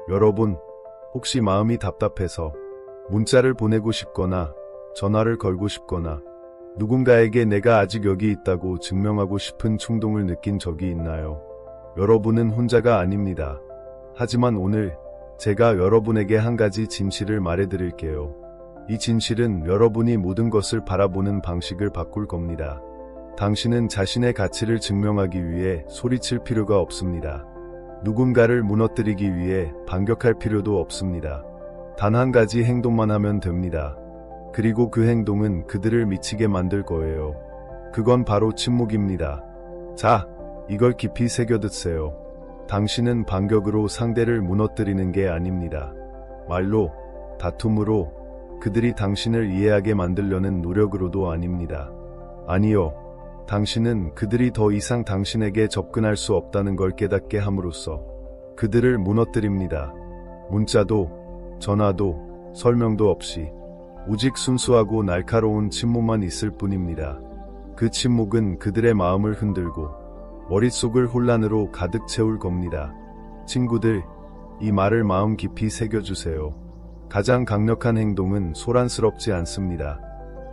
여러분, 혹시 마음이 답답해서 문자를 보내고 싶거나 전화를 걸고 싶거나 누군가에게 내가 아직 여기 있다고 증명하고 싶은 충동을 느낀 적이 있나요? 여러분은 혼자가 아닙니다. 하지만 오늘 제가 여러분에게 한 가지 진실을 말해드릴게요. 이 진실은 여러분이 모든 것을 바라보는 방식을 바꿀 겁니다. 당신은 자신의 가치를 증명하기 위해 소리칠 필요가 없습니다. 누군가를 무너뜨리기 위해 반격할 필요도 없습니다. 단 한 가지 행동만 하면 됩니다. 그리고 그 행동은 그들을 미치게 만들 거예요. 그건 바로 침묵입니다. 자, 이걸 깊이 새겨드세요. 당신은 반격으로 상대를 무너뜨리는 게 아닙니다. 말로, 다툼으로, 그들이 당신을 이해하게 만들려는 노력으로도 아닙니다. 아니요. 당신은 그들이 더 이상 당신에게 접근할 수 없다는 걸 깨닫게 함으로써 그들을 무너뜨립니다. 문자도, 전화도, 설명도 없이 오직 순수하고 날카로운 침묵만 있을 뿐입니다. 그 침묵은 그들의 마음을 흔들고 머릿속을 혼란으로 가득 채울 겁니다. 친구들, 이 말을 마음 깊이 새겨주세요. 가장 강력한 행동은 소란스럽지 않습니다.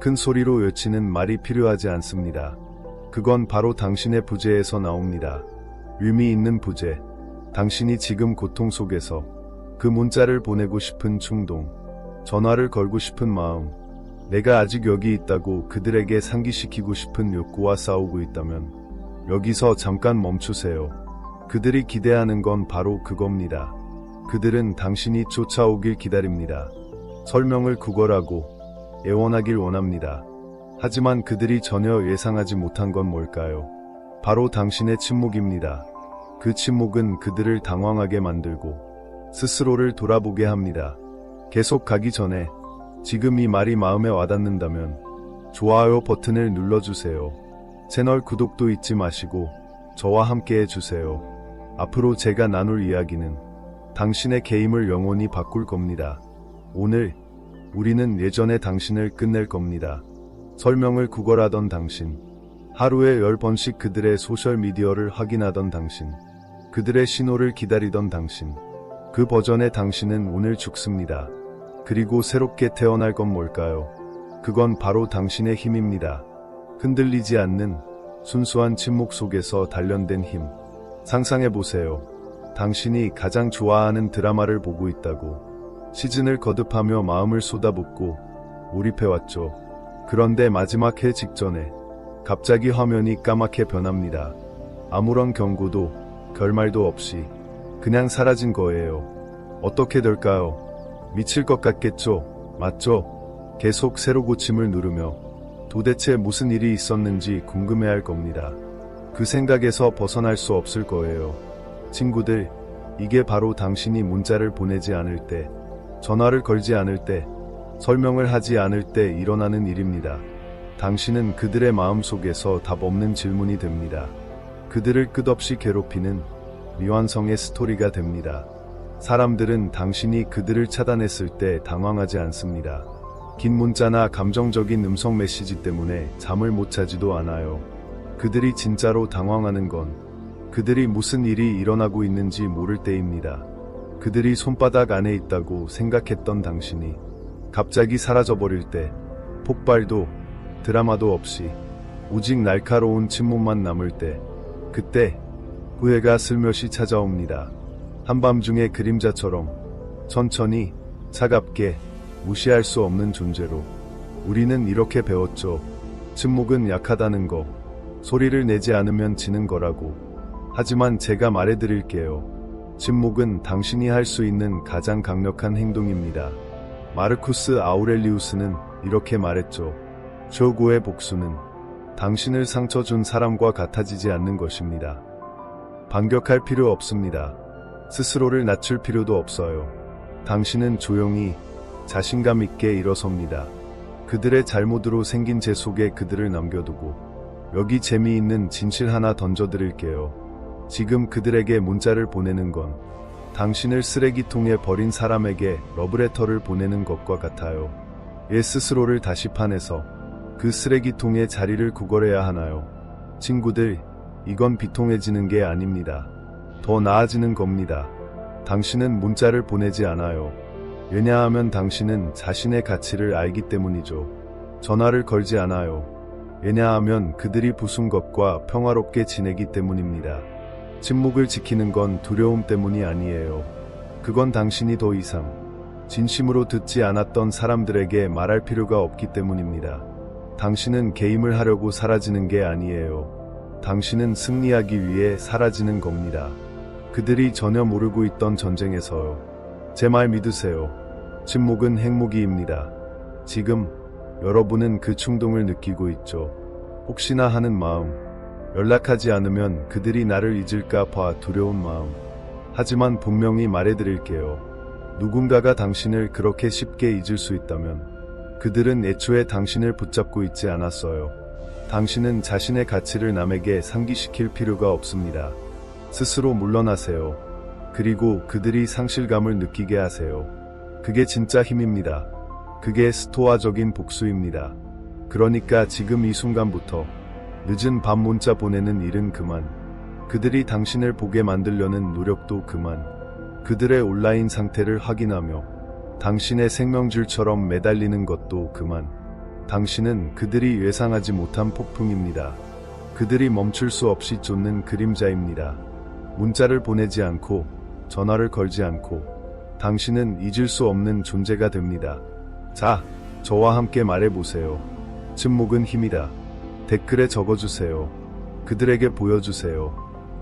큰 소리로 외치는 말이 필요하지 않습니다. 그건 바로 당신의 부재에서 나옵니다. 의미 있는 부재. 당신이 지금 고통 속에서 그 문자를 보내고 싶은 충동, 전화를 걸고 싶은 마음, 내가 아직 여기 있다고 그들에게 상기시키고 싶은 욕구와 싸우고 있다면 여기서 잠깐 멈추세요. 그들이 기대하는 건 바로 그겁니다. 그들은 당신이 쫓아오길 기다립니다. 설명을 구걸하고 애원하길 원합니다. 하지만 그들이 전혀 예상하지 못한 건 뭘까요? 바로 당신의 침묵입니다. 그 침묵은 그들을 당황하게 만들고 스스로를 돌아보게 합니다. 계속 가기 전에 지금 이 말이 마음에 와닿는다면 좋아요 버튼을 눌러주세요. 채널 구독도 잊지 마시고 저와 함께 해주세요. 앞으로 제가 나눌 이야기는 당신의 게임을 영원히 바꿀 겁니다. 오늘 우리는 예전의 당신을 끝낼 겁니다. 설명을 구걸하던 당신, 하루에 10번씩 그들의 소셜미디어를 확인하던 당신, 그들의 신호를 기다리던 당신, 그 버전의 당신은 오늘 죽습니다. 그리고 새롭게 태어날 건 뭘까요? 그건 바로 당신의 힘입니다. 흔들리지 않는 순수한 침묵 속에서 단련된 힘. 상상해보세요. 당신이 가장 좋아하는 드라마를 보고 있다고. 시즌을 거듭하며 마음을 쏟아붓고 몰입해왔죠. 그런데 마지막 해 직전에 갑자기 화면이 까맣게 변합니다. 아무런 경고도 결말도 없이 그냥 사라진 거예요. 어떻게 될까요? 미칠 것 같겠죠? 맞죠? 계속 새로 고침을 누르며 도대체 무슨 일이 있었는지 궁금해할 겁니다. 그 생각에서 벗어날 수 없을 거예요. 친구들, 이게 바로 당신이 문자를 보내지 않을 때, 전화를 걸지 않을 때, 설명을 하지 않을 때 일어나는 일입니다. 당신은 그들의 마음속에서 답 없는 질문이 됩니다. 그들을 끝없이 괴롭히는 미완성의 스토리가 됩니다. 사람들은 당신이 그들을 차단했을 때 당황하지 않습니다. 긴 문자나 감정적인 음성 메시지 때문에 잠을 못 자지도 않아요. 그들이 진짜로 당황하는 건 그들이 무슨 일이 일어나고 있는지 모를 때입니다. 그들이 손바닥 안에 있다고 생각했던 당신이 갑자기 사라져버릴 때, 폭발도 드라마도 없이 오직 날카로운 침묵만 남을 때, 그때 후회가 슬며시 찾아옵니다. 한밤중의 그림자처럼 천천히 차갑게 무시할 수 없는 존재로. 우리는 이렇게 배웠죠. 침묵은 약하다는 거, 소리를 내지 않으면 지는 거라고. 하지만 제가 말해드릴게요. 침묵은 당신이 할 수 있는 가장 강력한 행동입니다. 마르쿠스 아우렐리우스는 이렇게 말했죠. 최고의 복수는 당신을 상처 준 사람과 같아지지 않는 것입니다. 반격할 필요 없습니다. 스스로를 낮출 필요도 없어요. 당신은 조용히 자신감 있게 일어섭니다. 그들의 잘못으로 생긴 제 속에 그들을 남겨두고 여기 재미있는 진실 하나 던져드릴게요. 지금 그들에게 문자를 보내는 건 당신을 쓰레기통에 버린 사람에게 러브레터를 보내는 것과 같아요. 얘 스스로를 다시 파내서 그 쓰레기통에 자리를 구걸해야 하나요? 친구들, 이건 비통해지는 게 아닙니다. 더 나아지는 겁니다. 당신은 문자를 보내지 않아요. 왜냐하면 당신은 자신의 가치를 알기 때문이죠. 전화를 걸지 않아요. 왜냐하면 그들이 부순 것과 평화롭게 지내기 때문입니다. 침묵을 지키는 건 두려움 때문이 아니에요. 그건 당신이 더 이상 진심으로 듣지 않았던 사람들에게 말할 필요가 없기 때문입니다. 당신은 게임을 하려고 사라지는 게 아니에요. 당신은 승리하기 위해 사라지는 겁니다. 그들이 전혀 모르고 있던 전쟁에서요. 제 말 믿으세요. 침묵은 핵무기입니다. 지금 여러분은 그 충동을 느끼고 있죠. 혹시나 하는 마음, 연락하지 않으면 그들이 나를 잊을까 봐 두려운 마음. 하지만 분명히 말해드릴게요. 누군가가 당신을 그렇게 쉽게 잊을 수 있다면 그들은 애초에 당신을 붙잡고 있지 않았어요. 당신은 자신의 가치를 남에게 상기시킬 필요가 없습니다. 스스로 물러나세요. 그리고 그들이 상실감을 느끼게 하세요. 그게 진짜 힘입니다. 그게 스토아적인 복수입니다. 그러니까 지금 이 순간부터 늦은 밤 문자 보내는 일은 그만. 그들이 당신을 보게 만들려는 노력도 그만. 그들의 온라인 상태를 확인하며 당신의 생명줄처럼 매달리는 것도 그만. 당신은 그들이 예상하지 못한 폭풍입니다. 그들이 멈출 수 없이 쫓는 그림자입니다. 문자를 보내지 않고 전화를 걸지 않고 당신은 잊을 수 없는 존재가 됩니다. 자, 저와 함께 말해보세요. 침묵은 힘이다. 댓글에 적어주세요. 그들에게 보여주세요.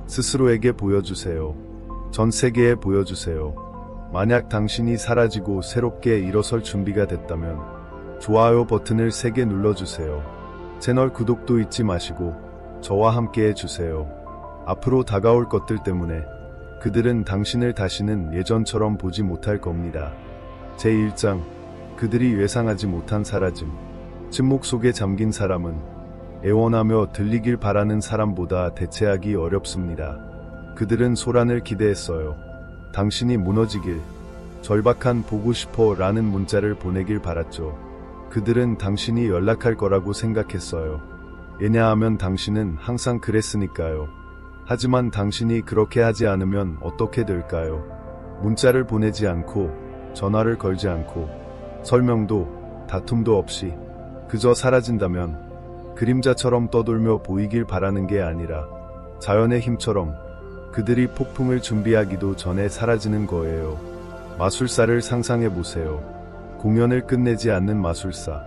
스스로에게 보여주세요. 전 세계에 보여주세요. 만약 당신이 사라지고 새롭게 일어설 준비가 됐다면 좋아요 버튼을 3개 눌러주세요. 채널 구독도 잊지 마시고 저와 함께 해주세요. 앞으로 다가올 것들 때문에 그들은 당신을 다시는 예전처럼 보지 못할 겁니다. 제1장 그들이 예상하지 못한 사라짐. 침묵 속에 잠긴 사람은 애원하며 들리길 바라는 사람보다 대체하기 어렵습니다. 그들은 소란을 기대했어요. 당신이 무너지길, 절박한 보고 싶어 라는 문자를 보내길 바랐죠. 그들은 당신이 연락할 거라고 생각했어요. 왜냐하면 당신은 항상 그랬으니까요. 하지만 당신이 그렇게 하지 않으면 어떻게 될까요? 문자를 보내지 않고, 전화를 걸지 않고, 설명도, 다툼도 없이 그저 사라진다면 그림자처럼 떠돌며 보이길 바라는 게 아니라 자연의 힘처럼 그들이 폭풍을 준비하기도 전에 사라지는 거예요. 마술사를 상상해보세요. 공연을 끝내지 않는 마술사.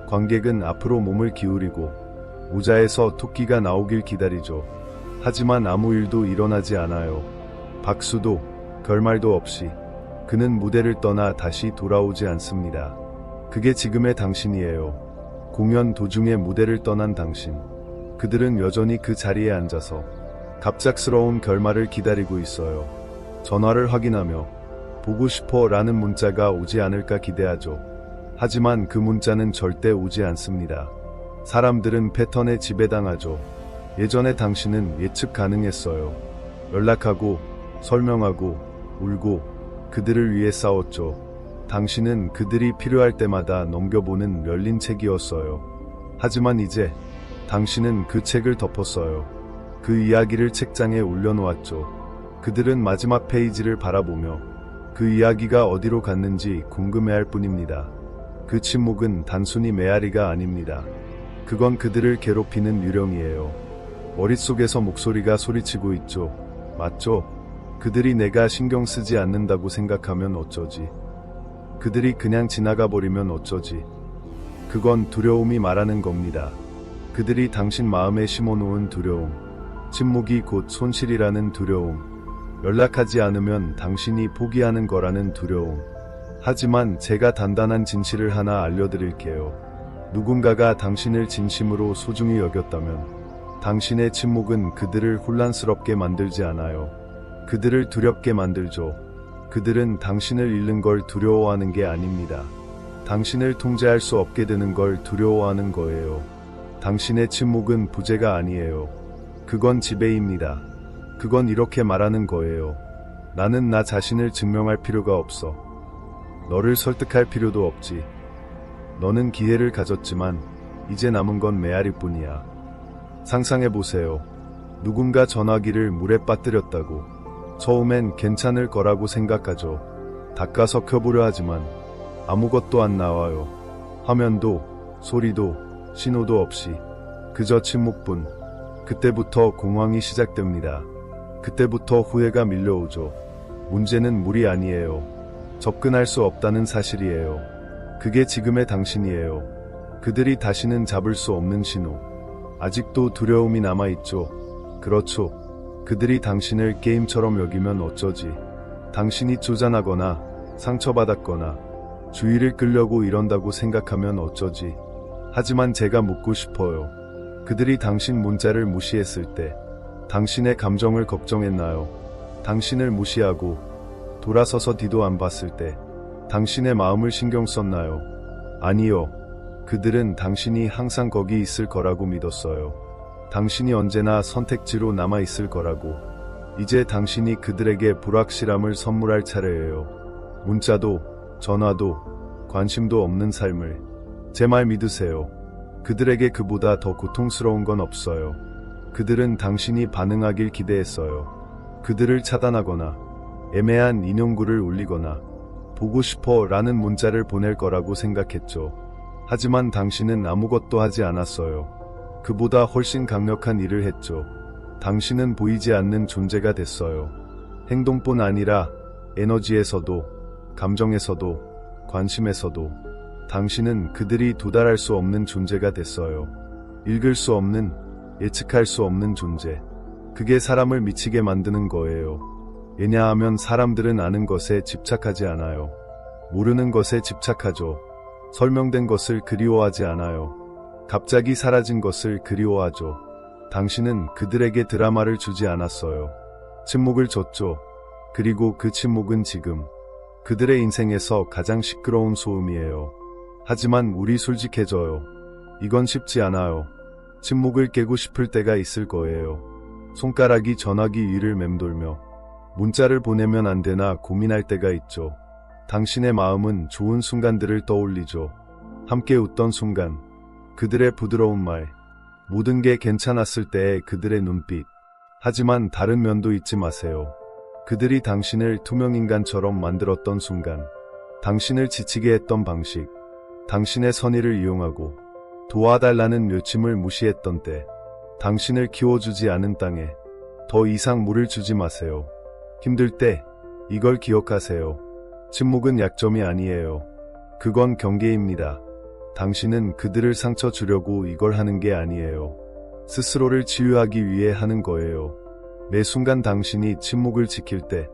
관객은 앞으로 몸을 기울이고 모자에서 토끼가 나오길 기다리죠. 하지만 아무 일도 일어나지 않아요. 박수도 결말도 없이 그는 무대를 떠나 다시 돌아오지 않습니다. 그게 지금의 당신이에요. 공연 도중에 무대를 떠난 당신. 그들은 여전히 그 자리에 앉아서 갑작스러운 결말을 기다리고 있어요. 전화를 확인하며 보고 싶어 라는 문자가 오지 않을까 기대하죠. 하지만 그 문자는 절대 오지 않습니다. 사람들은 패턴에 지배당하죠. 예전에 당신은 예측 가능했어요. 연락하고 설명하고 울고 그들을 위해 싸웠죠. 당신은 그들이 필요할 때마다 넘겨보는 열린 책이었어요. 하지만 이제 당신은 그 책을 덮었어요. 그 이야기를 책장에 올려놓았죠. 그들은 마지막 페이지를 바라보며 그 이야기가 어디로 갔는지 궁금해할 뿐입니다. 그 침묵은 단순히 메아리가 아닙니다. 그건 그들을 괴롭히는 유령이에요. 머릿속에서 목소리가 소리치고 있죠. 맞죠? 그들이 내가 신경 쓰지 않는다고 생각하면 어쩌지? 그들이 그냥 지나가 버리면 어쩌지? 그건 두려움이 말하는 겁니다. 그들이 당신 마음에 심어놓은 두려움. 침묵이 곧 손실이라는 두려움. 연락하지 않으면 당신이 포기하는 거라는 두려움. 하지만 제가 단단한 진실을 하나 알려드릴게요. 누군가가 당신을 진심으로 소중히 여겼다면 당신의 침묵은 그들을 혼란스럽게 만들지 않아요. 그들을 두렵게 만들죠. 그들은 당신을 잃는 걸 두려워하는 게 아닙니다. 당신을 통제할 수 없게 되는 걸 두려워하는 거예요. 당신의 침묵은 부재가 아니에요. 그건 지배입니다. 그건 이렇게 말하는 거예요. 나는 나 자신을 증명할 필요가 없어. 너를 설득할 필요도 없지. 너는 기회를 가졌지만 이제 남은 건 메아리뿐이야. 상상해보세요. 누군가 전화기를 물에 빠뜨렸다고. 처음엔 괜찮을 거라고 생각하죠. 닦아 섞여보려 하지만 아무것도 안 나와요. 화면도, 소리도, 신호도 없이 그저 침묵뿐. 그때부터 공황이 시작됩니다. 그때부터 후회가 밀려오죠. 문제는 물이 아니에요. 접근할 수 없다는 사실이에요. 그게 지금의 당신이에요. 그들이 다시는 잡을 수 없는 신호. 아직도 두려움이 남아있죠. 그렇죠. 그들이 당신을 게임처럼 여기면 어쩌지. 당신이 쪼잔하거나 상처받았거나 주의를 끌려고 이런다고 생각하면 어쩌지. 하지만 제가 묻고 싶어요. 그들이 당신 문자를 무시했을 때 당신의 감정을 걱정했나요? 당신을 무시하고 돌아서서 뒤도 안 봤을 때 당신의 마음을 신경 썼나요? 아니요. 그들은 당신이 항상 거기 있을 거라고 믿었어요. 당신이 언제나 선택지로 남아 있을 거라고. 이제 당신이 그들에게 불확실함을 선물할 차례예요. 문자도, 전화도, 관심도 없는 삶을. 제 말 믿으세요. 그들에게 그보다 더 고통스러운 건 없어요. 그들은 당신이 반응하길 기대했어요. 그들을 차단하거나 애매한 인용구를 올리거나 보고 싶어 라는 문자를 보낼 거라고 생각했죠. 하지만 당신은 아무것도 하지 않았어요. 그보다 훨씬 강력한 일을 했죠. 당신은 보이지 않는 존재가 됐어요. 행동뿐 아니라 에너지에서도, 감정에서도, 관심에서도 당신은 그들이 도달할 수 없는 존재가 됐어요. 읽을 수 없는, 예측할 수 없는 존재. 그게 사람을 미치게 만드는 거예요. 왜냐하면 사람들은 아는 것에 집착하지 않아요. 모르는 것에 집착하죠. 설명된 것을 그리워하지 않아요. 갑자기 사라진 것을 그리워하죠. 당신은 그들에게 드라마를 주지 않았어요. 침묵을 줬죠. 그리고 그 침묵은 지금 그들의 인생에서 가장 시끄러운 소음이에요. 하지만 우리 솔직해져요. 이건 쉽지 않아요. 침묵을 깨고 싶을 때가 있을 거예요. 손가락이 전화기 위를 맴돌며 문자를 보내면 안 되나 고민할 때가 있죠. 당신의 마음은 좋은 순간들을 떠올리죠. 함께 웃던 순간, 그들의 부드러운 말, 모든 게 괜찮았을 때의 그들의 눈빛. 하지만 다른 면도 잊지 마세요. 그들이 당신을 투명인간처럼 만들었던 순간, 당신을 지치게 했던 방식, 당신의 선의를 이용하고 도와달라는 요침을 무시했던 때, 당신을 키워주지 않은 땅에 더 이상 물을 주지 마세요. 힘들 때 이걸 기억하세요. 침묵은 약점이 아니에요. 그건 경계입니다. 당신은 그들을 상처 주려고 이걸 하는 게 아니에요. 스스로를 치유하기 위해 하는 거예요. 매 순간 당신이 침묵을 지킬 때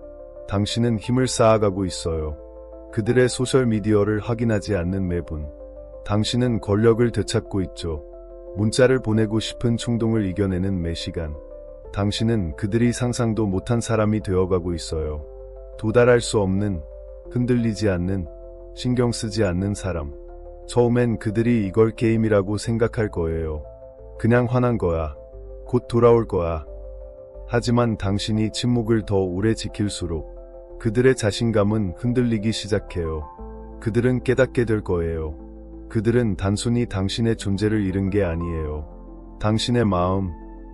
당신은 힘을 쌓아가고 있어요. 그들의 소셜미디어를 확인하지 않는 매분. 당신은 권력을 되찾고 있죠. 문자를 보내고 싶은 충동을 이겨내는 매 시간. 당신은 그들이 상상도 못한 사람이 되어가고 있어요. 도달할 수 없는, 흔들리지 않는, 신경 쓰지 않는 사람. 처음엔 그들이 이걸 게임이라고 생각할 거예요. 그냥 화난 거야. 곧 돌아올 거야. 하지만 당신이 침묵을 더 오래 지킬수록 그들의 자신감은 흔들리기 시작해요. 그들은 깨닫게 될 거예요. 그들은 단순히 당신의 존재를 잃은 게 아니에요. 당신의 마음,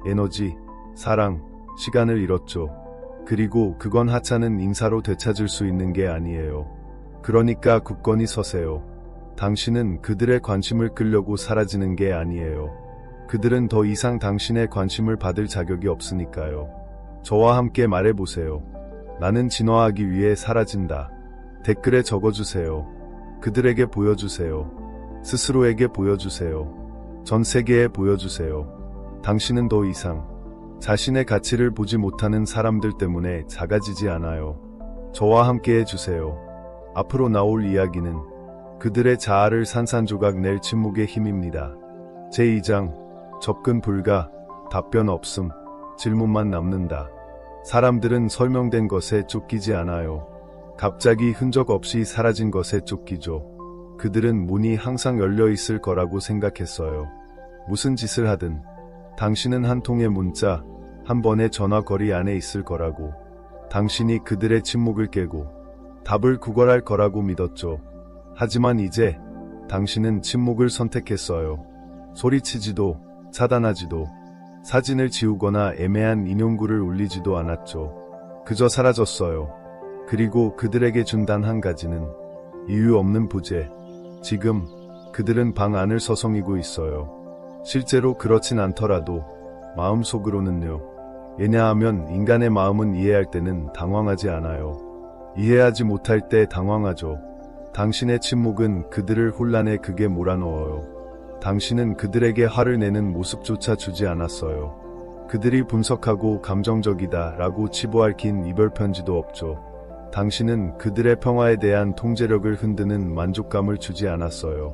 에너지, 사랑, 시간을 잃었죠. 그리고 그건 하찮은 인사로 되찾을 수 있는 게 아니에요. 그러니까 굳건히 서세요. 당신은 그들의 관심을 끌려고 사라지는 게 아니에요. 그들은 더 이상 당신의 관심을 받을 자격이 없으니까요. 저와 함께 말해보세요. 나는 진화하기 위해 사라진다. 댓글에 적어주세요. 그들에게 보여주세요. 스스로에게 보여주세요. 전 세계에 보여주세요. 당신은 더 이상 자신의 가치를 보지 못하는 사람들 때문에 작아지지 않아요. 저와 함께 해주세요. 앞으로 나올 이야기는 그들의 자아를 산산조각 낼 침묵의 힘입니다. 제2장 접근 불가, 답변 없음, 질문만 남는다. 사람들은 설명된 것에 쫓기지 않아요. 갑자기 흔적 없이 사라진 것에 쫓기죠. 그들은 문이 항상 열려 있을 거라고 생각했어요. 무슨 짓을 하든 당신은 한 통의 문자, 한 번의 전화 거리 안에 있을 거라고. 당신이 그들의 침묵을 깨고 답을 구걸할 거라고 믿었죠. 하지만 이제 당신은 침묵을 선택했어요. 소리치지도, 차단하지도, 사진을 지우거나 애매한 인용구를 올리지도 않았죠. 그저 사라졌어요. 그리고 그들에게 준 단 한 가지는 이유 없는 부재. 지금 그들은 방 안을 서성이고 있어요. 실제로 그렇진 않더라도 마음속으로는요. 왜냐하면 인간의 마음은 이해할 때는 당황하지 않아요. 이해하지 못할 때 당황하죠. 당신의 침묵은 그들을 혼란의 극에 몰아넣어요. 당신은 그들에게 화를 내는 모습조차 주지 않았어요. 그들이 분석하고 감정적이다 라고 치부할 긴 이별 편지도 없죠. 당신은 그들의 평화에 대한 통제력을 흔드는 만족감을 주지 않았어요.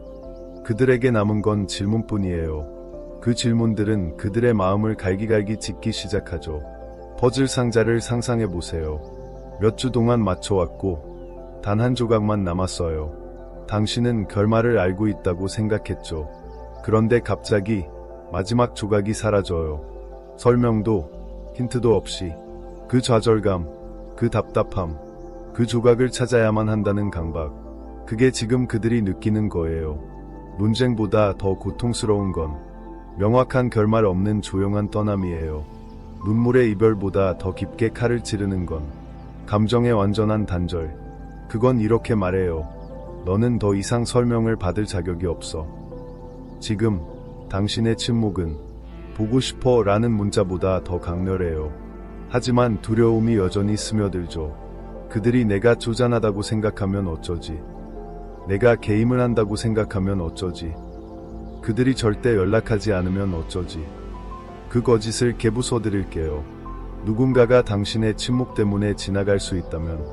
그들에게 남은 건 질문뿐이에요. 그 질문들은 그들의 마음을 갈기갈기 찢기 시작하죠. 퍼즐 상자를 상상해 보세요. 몇 주 동안 맞춰왔고 단 한 조각만 남았어요. 당신은 결말을 알고 있다고 생각했죠. 그런데 갑자기 마지막 조각이 사라져요. 설명도 힌트도 없이. 그 좌절감, 그 답답함, 그 조각을 찾아야만 한다는 강박. 그게 지금 그들이 느끼는 거예요. 논쟁보다 더 고통스러운 건 명확한 결말 없는 조용한 떠남이에요. 눈물의 이별보다 더 깊게 칼을 찌르는 건 감정의 완전한 단절. 그건 이렇게 말해요. 너는 더 이상 설명을 받을 자격이 없어. 지금 당신의 침묵은 보고 싶어 라는 문자보다 더 강렬해요. 하지만 두려움이 여전히 스며들죠. 그들이 내가 쪼잔하다고 생각하면 어쩌지? 내가 게임을 한다고 생각하면 어쩌지? 그들이 절대 연락하지 않으면 어쩌지? 그 거짓을 개부숴드릴게요. 누군가가 당신의 침묵 때문에 지나갈 수 있다면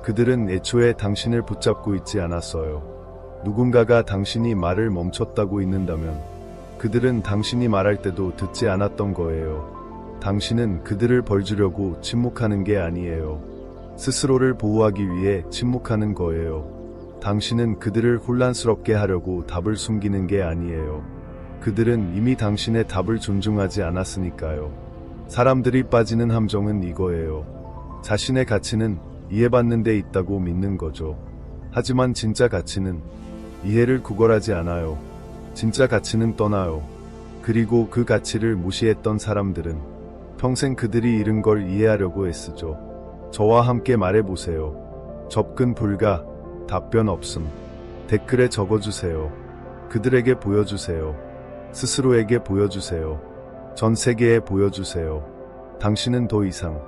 그들은 애초에 당신을 붙잡고 있지 않았어요. 누군가가 당신이 말을 멈췄다고 잊는다면 그들은 당신이 말할 때도 듣지 않았던 거예요. 당신은 그들을 벌주려고 침묵하는 게 아니에요. 스스로를 보호하기 위해 침묵하는 거예요. 당신은 그들을 혼란스럽게 하려고 답을 숨기는 게 아니에요. 그들은 이미 당신의 답을 존중하지 않았으니까요. 사람들이 빠지는 함정은 이거예요. 자신의 가치는 이해받는 데 있다고 믿는 거죠. 하지만 진짜 가치는 이해를 구걸하지 않아요. 진짜 가치는 떠나요. 그리고 그 가치를 무시했던 사람들은 평생 그들이 잃은 걸 이해하려고 애쓰죠. 저와 함께 말해보세요. 접근 불가, 답변 없음. 댓글에 적어주세요. 그들에게 보여주세요. 스스로에게 보여주세요. 전 세계에 보여주세요. 당신은 더 이상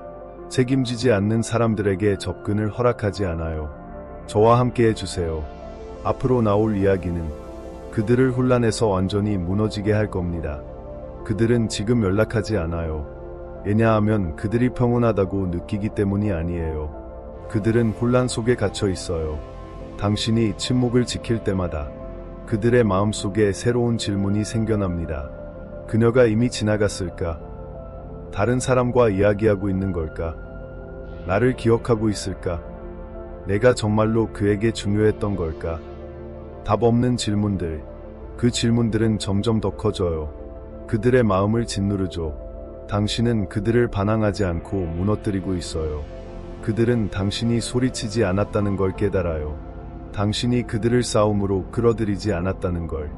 책임지지 않는 사람들에게 접근을 허락하지 않아요. 저와 함께 해주세요. 앞으로 나올 이야기는 그들을 혼란에서 완전히 무너지게 할 겁니다. 그들은 지금 연락하지 않아요. 왜냐하면 그들이 평온하다고 느끼기 때문이 아니에요. 그들은 혼란 속에 갇혀 있어요. 당신이 침묵을 지킬 때마다 그들의 마음속에 새로운 질문이 생겨납니다. 그녀가 이미 지나갔을까? 다른 사람과 이야기하고 있는 걸까? 나를 기억하고 있을까? 내가 정말로 그에게 중요했던 걸까? 답 없는 질문들. 그 질문들은 점점 더 커져요. 그들의 마음을 짓누르죠. 당신은 그들을 반항하지 않고 무너뜨리고 있어요. 그들은 당신이 소리치지 않았다는 걸 깨달아요. 당신이 그들을 싸움으로 끌어들이지 않았다는 걸.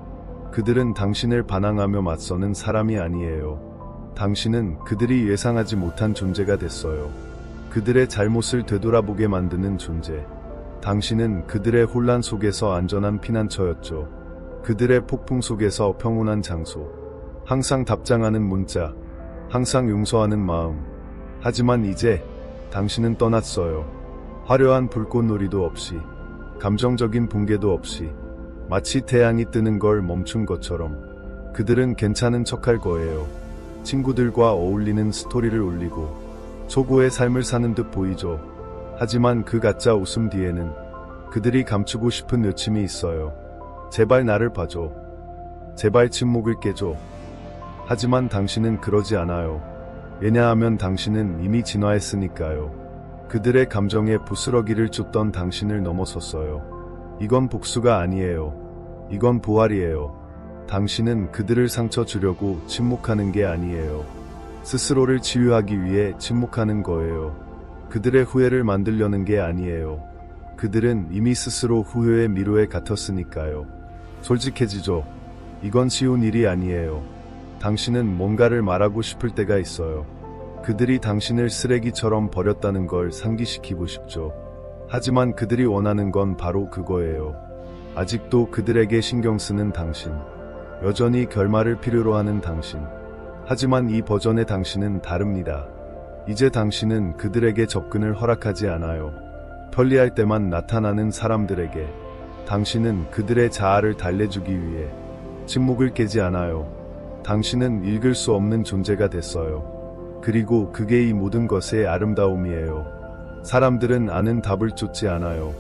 그들은 당신을 반항하며 맞서는 사람이 아니에요. 당신은 그들이 예상하지 못한 존재가 됐어요. 그들의 잘못을 되돌아보게 만드는 존재. 당신은 그들의 혼란 속에서 안전한 피난처였죠. 그들의 폭풍 속에서 평온한 장소. 항상 답장하는 문자. 항상 용서하는 마음. 하지만 이제 당신은 떠났어요. 화려한 불꽃놀이도 없이, 감정적인 붕괴도 없이, 마치 태양이 뜨는 걸 멈춘 것처럼. 그들은 괜찮은 척할 거예요. 친구들과 어울리는 스토리를 올리고 초고의 삶을 사는 듯 보이죠. 하지만 그 가짜 웃음 뒤에는 그들이 감추고 싶은 요침이 있어요. 제발 나를 봐줘. 제발 침묵을 깨줘. 하지만 당신은 그러지 않아요. 왜냐하면 당신은 이미 진화했으니까요. 그들의 감정에 부스러기를 쫓던 당신을 넘어섰어요. 이건 복수가 아니에요. 이건 부활이에요. 당신은 그들을 상처 주려고 침묵하는 게 아니에요. 스스로를 치유하기 위해 침묵하는 거예요. 그들의 후회를 만들려는 게 아니에요. 그들은 이미 스스로 후회의 미로에 갇혔으니까요. 솔직해지죠. 이건 쉬운 일이 아니에요. 당신은 뭔가를 말하고 싶을 때가 있어요. 그들이 당신을 쓰레기처럼 버렸다는 걸 상기시키고 싶죠. 하지만 그들이 원하는 건 바로 그거예요. 아직도 그들에게 신경 쓰는 당신. 여전히 결말을 필요로 하는 당신. 하지만 이 버전의 당신은 다릅니다. 이제 당신은 그들에게 접근을 허락하지 않아요. 편리할 때만 나타나는 사람들에게. 당신은 그들의 자아를 달래주기 위해 침묵을 깨지 않아요. 당신은 읽을 수 없는 존재가 됐어요. 그리고 그게 이 모든 것의 아름다움이에요. 사람들은 아는 답을 쫓지 않아요.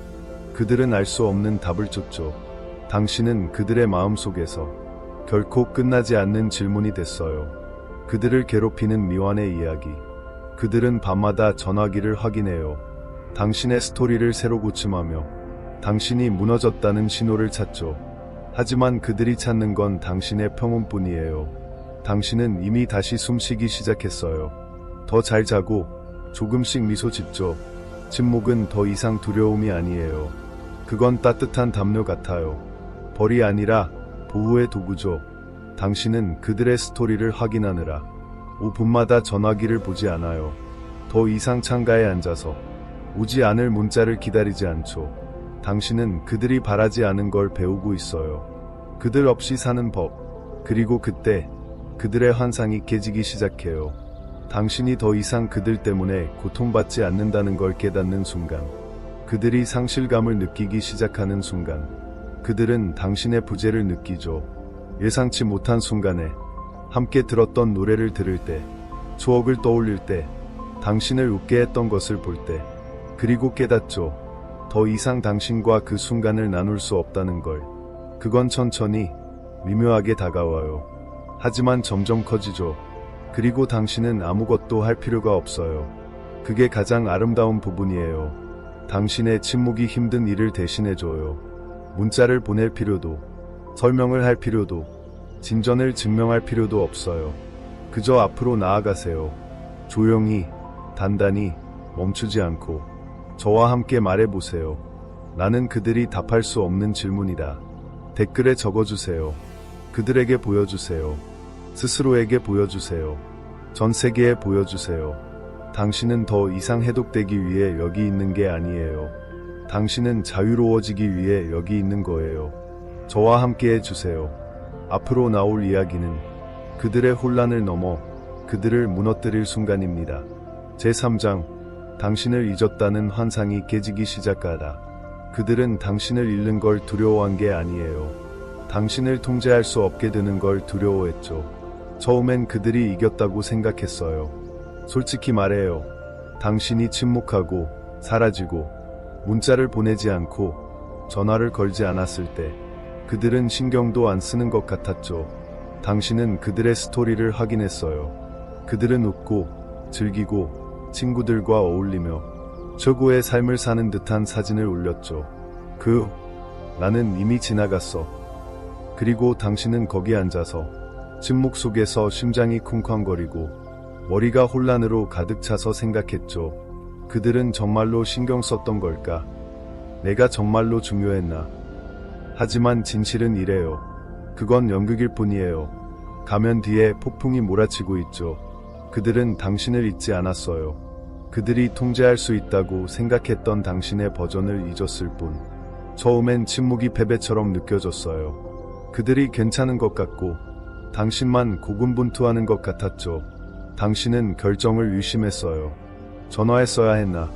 그들은 알 수 없는 답을 쫓죠. 당신은 그들의 마음 속에서 결코 끝나지 않는 질문이 됐어요. 그들을 괴롭히는 미완의 이야기. 그들은 밤마다 전화기를 확인해요. 당신의 스토리를 새로 고침하며 당신이 무너졌다는 신호를 찾죠. 하지만 그들이 찾는 건 당신의 평온뿐이에요. 당신은 이미 다시 숨쉬기 시작했어요. 더 잘 자고 조금씩 미소 짓죠. 침묵은 더 이상 두려움이 아니에요. 그건 따뜻한 담요 같아요. 벌이 아니라 보호의 도구죠. 당신은 그들의 스토리를 확인하느라 5분마다 전화기를 보지 않아요. 더 이상 창가에 앉아서 오지 않을 문자를 기다리지 않죠. 당신은 그들이 바라지 않은 걸 배우고 있어요. 그들 없이 사는 법. 그리고 그때 그들의 환상이 깨지기 시작해요. 당신이 더 이상 그들 때문에 고통받지 않는다는 걸 깨닫는 순간. 그들이 상실감을 느끼기 시작하는 순간. 그들은 당신의 부재를 느끼죠. 예상치 못한 순간에 함께 들었던 노래를 들을 때, 추억을 떠올릴 때, 당신을 웃게 했던 것을 볼 때, 그리고 깨닫죠. 더 이상 당신과 그 순간을 나눌 수 없다는 걸. 그건 천천히, 미묘하게 다가와요. 하지만 점점 커지죠. 그리고 당신은 아무것도 할 필요가 없어요. 그게 가장 아름다운 부분이에요. 당신의 침묵이 힘든 일을 대신해줘요. 문자를 보낼 필요도, 설명을 할 필요도, 진전을 증명할 필요도 없어요. 그저 앞으로 나아가세요. 조용히, 단단히, 멈추지 않고 저와 함께 말해보세요. 나는 그들이 답할 수 없는 질문이다. 댓글에 적어주세요. 그들에게 보여주세요. 스스로에게 보여주세요. 전 세계에 보여주세요. 당신은 더 이상 해독되기 위해 여기 있는 게 아니에요. 당신은 자유로워지기 위해 여기 있는 거예요. 저와 함께 해주세요. 앞으로 나올 이야기는 그들의 혼란을 넘어 그들을 무너뜨릴 순간입니다. 제3장, 당신을 잊었다는 환상이 깨지기 시작하다. 그들은 당신을 잃는 걸 두려워한 게 아니에요. 당신을 통제할 수 없게 되는 걸 두려워했죠. 처음엔 그들이 이겼다고 생각했어요. 솔직히 말해요. 당신이 침묵하고 사라지고 문자를 보내지 않고 전화를 걸지 않았을 때 그들은 신경도 안 쓰는 것 같았죠. 당신은 그들의 스토리를 확인했어요. 그들은 웃고 즐기고 친구들과 어울리며 최고의 삶을 사는 듯한 사진을 올렸죠. 나는 이미 지나갔어. 그리고 당신은 거기 앉아서 침묵 속에서 심장이 쿵쾅거리고 머리가 혼란으로 가득 차서 생각했죠. 그들은 정말로 신경 썼던 걸까? 내가 정말로 중요했나? 하지만 진실은 이래요. 그건 연극일 뿐이에요. 가면 뒤에 폭풍이 몰아치고 있죠. 그들은 당신을 잊지 않았어요. 그들이 통제할 수 있다고 생각했던 당신의 버전을 잊었을 뿐. 처음엔 침묵이 패배처럼 느껴졌어요. 그들이 괜찮은 것 같고 당신만 고군분투하는 것 같았죠. 당신은 결정을 유심했어요. 전화했어야 했나?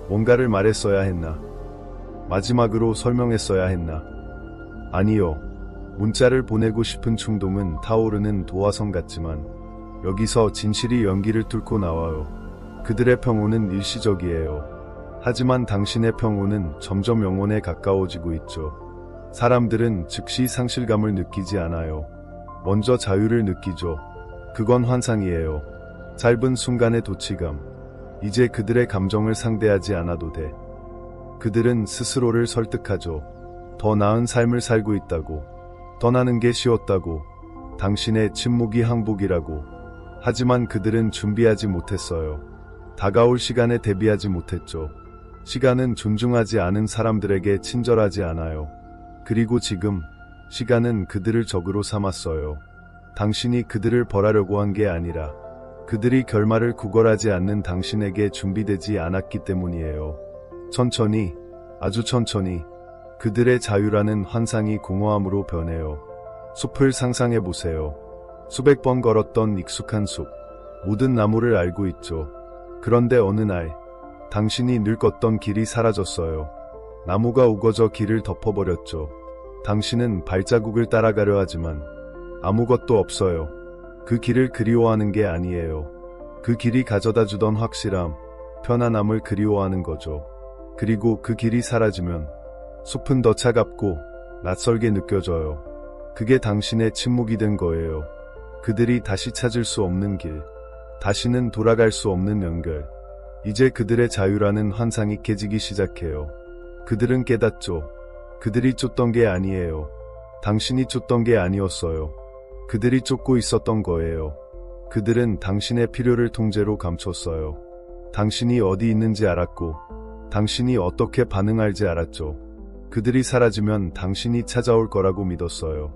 뭔가를 말했어야 했나? 마지막으로 설명했어야 했나? 아니요. 문자를 보내고 싶은 충동은 타오르는 도화선 같지만 여기서 진실이 연기를 뚫고 나와요. 그들의 평온은 일시적이에요. 하지만 당신의 평온은 점점 영혼에 가까워지고 있죠. 사람들은 즉시 상실감을 느끼지 않아요. 먼저 자유를 느끼죠. 그건 환상이에요. 짧은 순간의 도취감. 이제 그들의 감정을 상대하지 않아도 돼. 그들은 스스로를 설득하죠. 더 나은 삶을 살고 있다고. 떠나는 게 쉬웠다고. 당신의 침묵이 항복이라고. 하지만 그들은 준비하지 못했어요. 다가올 시간에 대비하지 못했죠. 시간은 존중하지 않은 사람들에게 친절하지 않아요. 그리고 지금 시간은 그들을 적으로 삼았어요. 당신이 그들을 벌하려고 한 게 아니라 그들이 결말을 구걸하지 않는 당신에게 준비되지 않았기 때문이에요. 천천히, 아주 천천히 그들의 자유라는 환상이 공허함으로 변해요. 숲을 상상해보세요. 수백 번 걸었던 익숙한 숲. 모든 나무를 알고 있죠. 그런데 어느 날 당신이 늘 걷던 길이 사라졌어요. 나무가 우거져 길을 덮어버렸죠. 당신은 발자국을 따라가려 하지만 아무것도 없어요. 그 길을 그리워하는 게 아니에요. 그 길이 가져다 주던 확실함, 편안함을 그리워하는 거죠. 그리고 그 길이 사라지면 숲은 더 차갑고 낯설게 느껴져요. 그게 당신의 침묵이 된 거예요. 그들이 다시 찾을 수 없는 길, 다시는 돌아갈 수 없는 연결. 이제 그들의 자유라는 환상이 깨지기 시작해요. 그들은 깨닫죠. 그들이 쫓던 게 아니에요. 당신이 쫓던 게 아니었어요. 그들이 쫓고 있었던 거예요. 그들은 당신의 필요를 통째로 감췄어요. 당신이 어디 있는지 알았고, 당신이 어떻게 반응할지 알았죠. 그들이 사라지면 당신이 찾아올 거라고 믿었어요.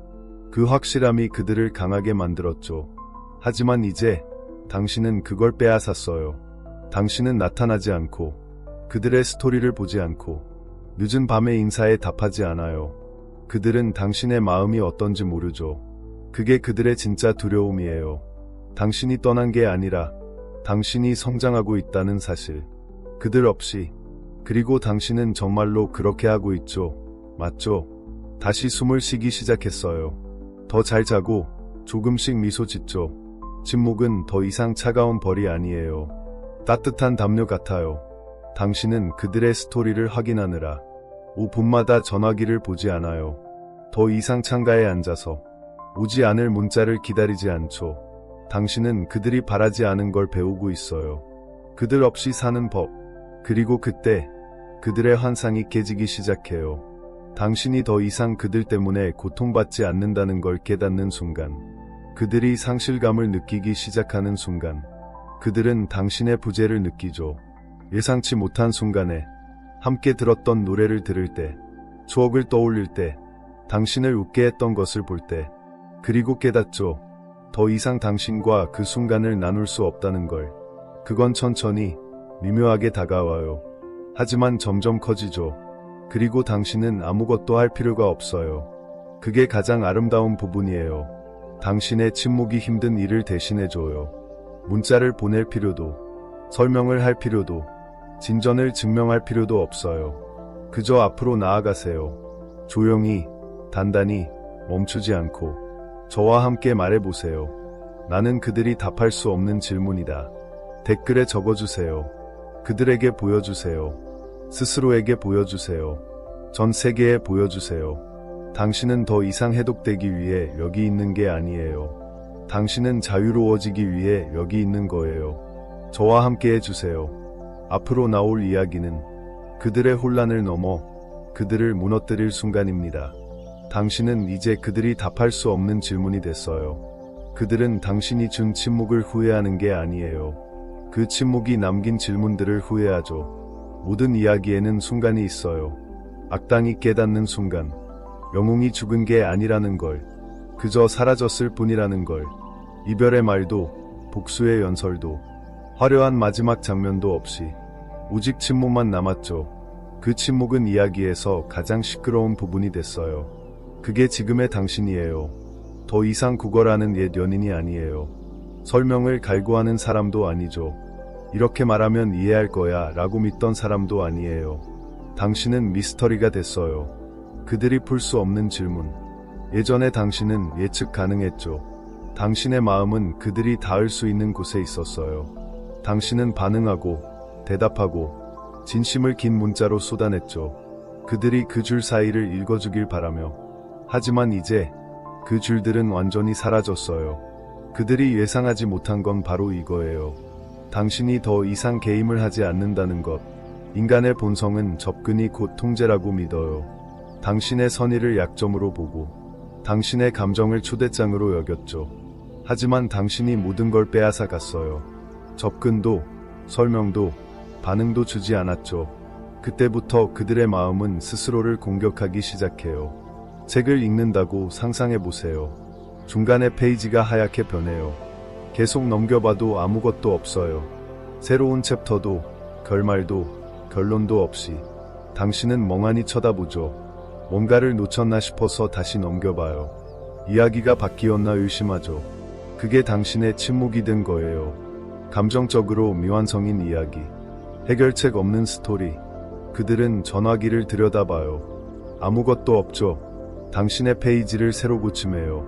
그 확실함이 그들을 강하게 만들었죠. 하지만 이제 당신은 그걸 빼앗았어요. 당신은 나타나지 않고, 그들의 스토리를 보지 않고, 늦은 밤의 인사에 답하지 않아요. 그들은 당신의 마음이 어떤지 모르죠. 그게 그들의 진짜 두려움이에요. 당신이 떠난 게 아니라 당신이 성장하고 있다는 사실. 그들 없이. 그리고 당신은 정말로 그렇게 하고 있죠. 맞죠? 다시 숨을 쉬기 시작했어요. 더 잘 자고 조금씩 미소 짓죠. 침묵은 더 이상 차가운 벌이 아니에요. 따뜻한 담요 같아요. 당신은 그들의 스토리를 확인하느라 5분마다 전화기를 보지 않아요. 더 이상 창가에 앉아서 오지 않을 문자를 기다리지 않죠. 당신은 그들이 바라지 않은 걸 배우고 있어요. 그들 없이 사는 법. 그리고 그때 그들의 환상이 깨지기 시작해요. 당신이 더 이상 그들 때문에 고통받지 않는다는 걸 깨닫는 순간. 그들이 상실감을 느끼기 시작하는 순간. 그들은 당신의 부재를 느끼죠. 예상치 못한 순간에 함께 들었던 노래를 들을 때, 추억을 떠올릴 때, 당신을 웃게 했던 것을 볼 때, 그리고 깨닫죠. 더 이상 당신과 그 순간을 나눌 수 없다는 걸. 그건 천천히, 미묘하게 다가와요. 하지만 점점 커지죠. 그리고 당신은 아무것도 할 필요가 없어요. 그게 가장 아름다운 부분이에요. 당신의 침묵이 힘든 일을 대신해줘요. 문자를 보낼 필요도, 설명을 할 필요도, 진전을 증명할 필요도 없어요. 그저 앞으로 나아가세요. 조용히, 단단히, 멈추지 않고 저와 함께 말해보세요. 나는 그들이 답할 수 없는 질문이다. 댓글에 적어주세요. 그들에게 보여주세요. 스스로에게 보여주세요. 전 세계에 보여주세요. 당신은 더 이상 해독되기 위해 여기 있는 게 아니에요. 당신은 자유로워지기 위해 여기 있는 거예요. 저와 함께 해주세요. 앞으로 나올 이야기는 그들의 혼란을 넘어 그들을 무너뜨릴 순간입니다. 당신은 이제 그들이 답할 수 없는 질문이 됐어요. 그들은 당신이 준 침묵을 후회하는 게 아니에요. 그 침묵이 남긴 질문들을 후회하죠. 모든 이야기에는 순간이 있어요. 악당이 깨닫는 순간, 영웅이 죽은 게 아니라는 걸, 그저 사라졌을 뿐이라는 걸, 이별의 말도, 복수의 연설도, 화려한 마지막 장면도 없이 오직 침묵만 남았죠. 그 침묵은 이야기에서 가장 시끄러운 부분이 됐어요. 그게 지금의 당신이에요. 더 이상 구걸하는 옛 연인이 아니에요. 설명을 갈구하는 사람도 아니죠. 이렇게 말하면 이해할 거야 라고 믿던 사람도 아니에요. 당신은 미스터리가 됐어요. 그들이 풀 수 없는 질문. 예전에 당신은 예측 가능했죠. 당신의 마음은 그들이 닿을 수 있는 곳에 있었어요. 당신은 반응하고 대답하고 진심을 긴 문자로 쏟아냈죠. 그들이 그 줄 사이를 읽어주길 바라며. 하지만 이제 그 줄들은 완전히 사라졌어요. 그들이 예상하지 못한 건 바로 이거예요. 당신이 더 이상 개임을 하지 않는다는 것. 인간의 본성은 접근이 곧 통제라고 믿어요. 당신의 선의를 약점으로 보고 당신의 감정을 초대장으로 여겼죠. 하지만 당신이 모든 걸 빼앗아 갔어요. 접근도, 설명도, 반응도 주지 않았죠. 그때부터 그들의 마음은 스스로를 공격하기 시작해요. 책을 읽는다고 상상해보세요. 중간에 페이지가 하얗게 변해요. 계속 넘겨봐도 아무것도 없어요. 새로운 챕터도, 결말도, 결론도 없이 당신은 멍하니 쳐다보죠. 뭔가를 놓쳤나 싶어서 다시 넘겨봐요. 이야기가 바뀌었나 의심하죠. 그게 당신의 침묵이 된 거예요. 감정적으로 미완성인 이야기. 해결책 없는 스토리. 그들은 전화기를 들여다봐요. 아무것도 없죠. 당신의 페이지를 새로 고침해요.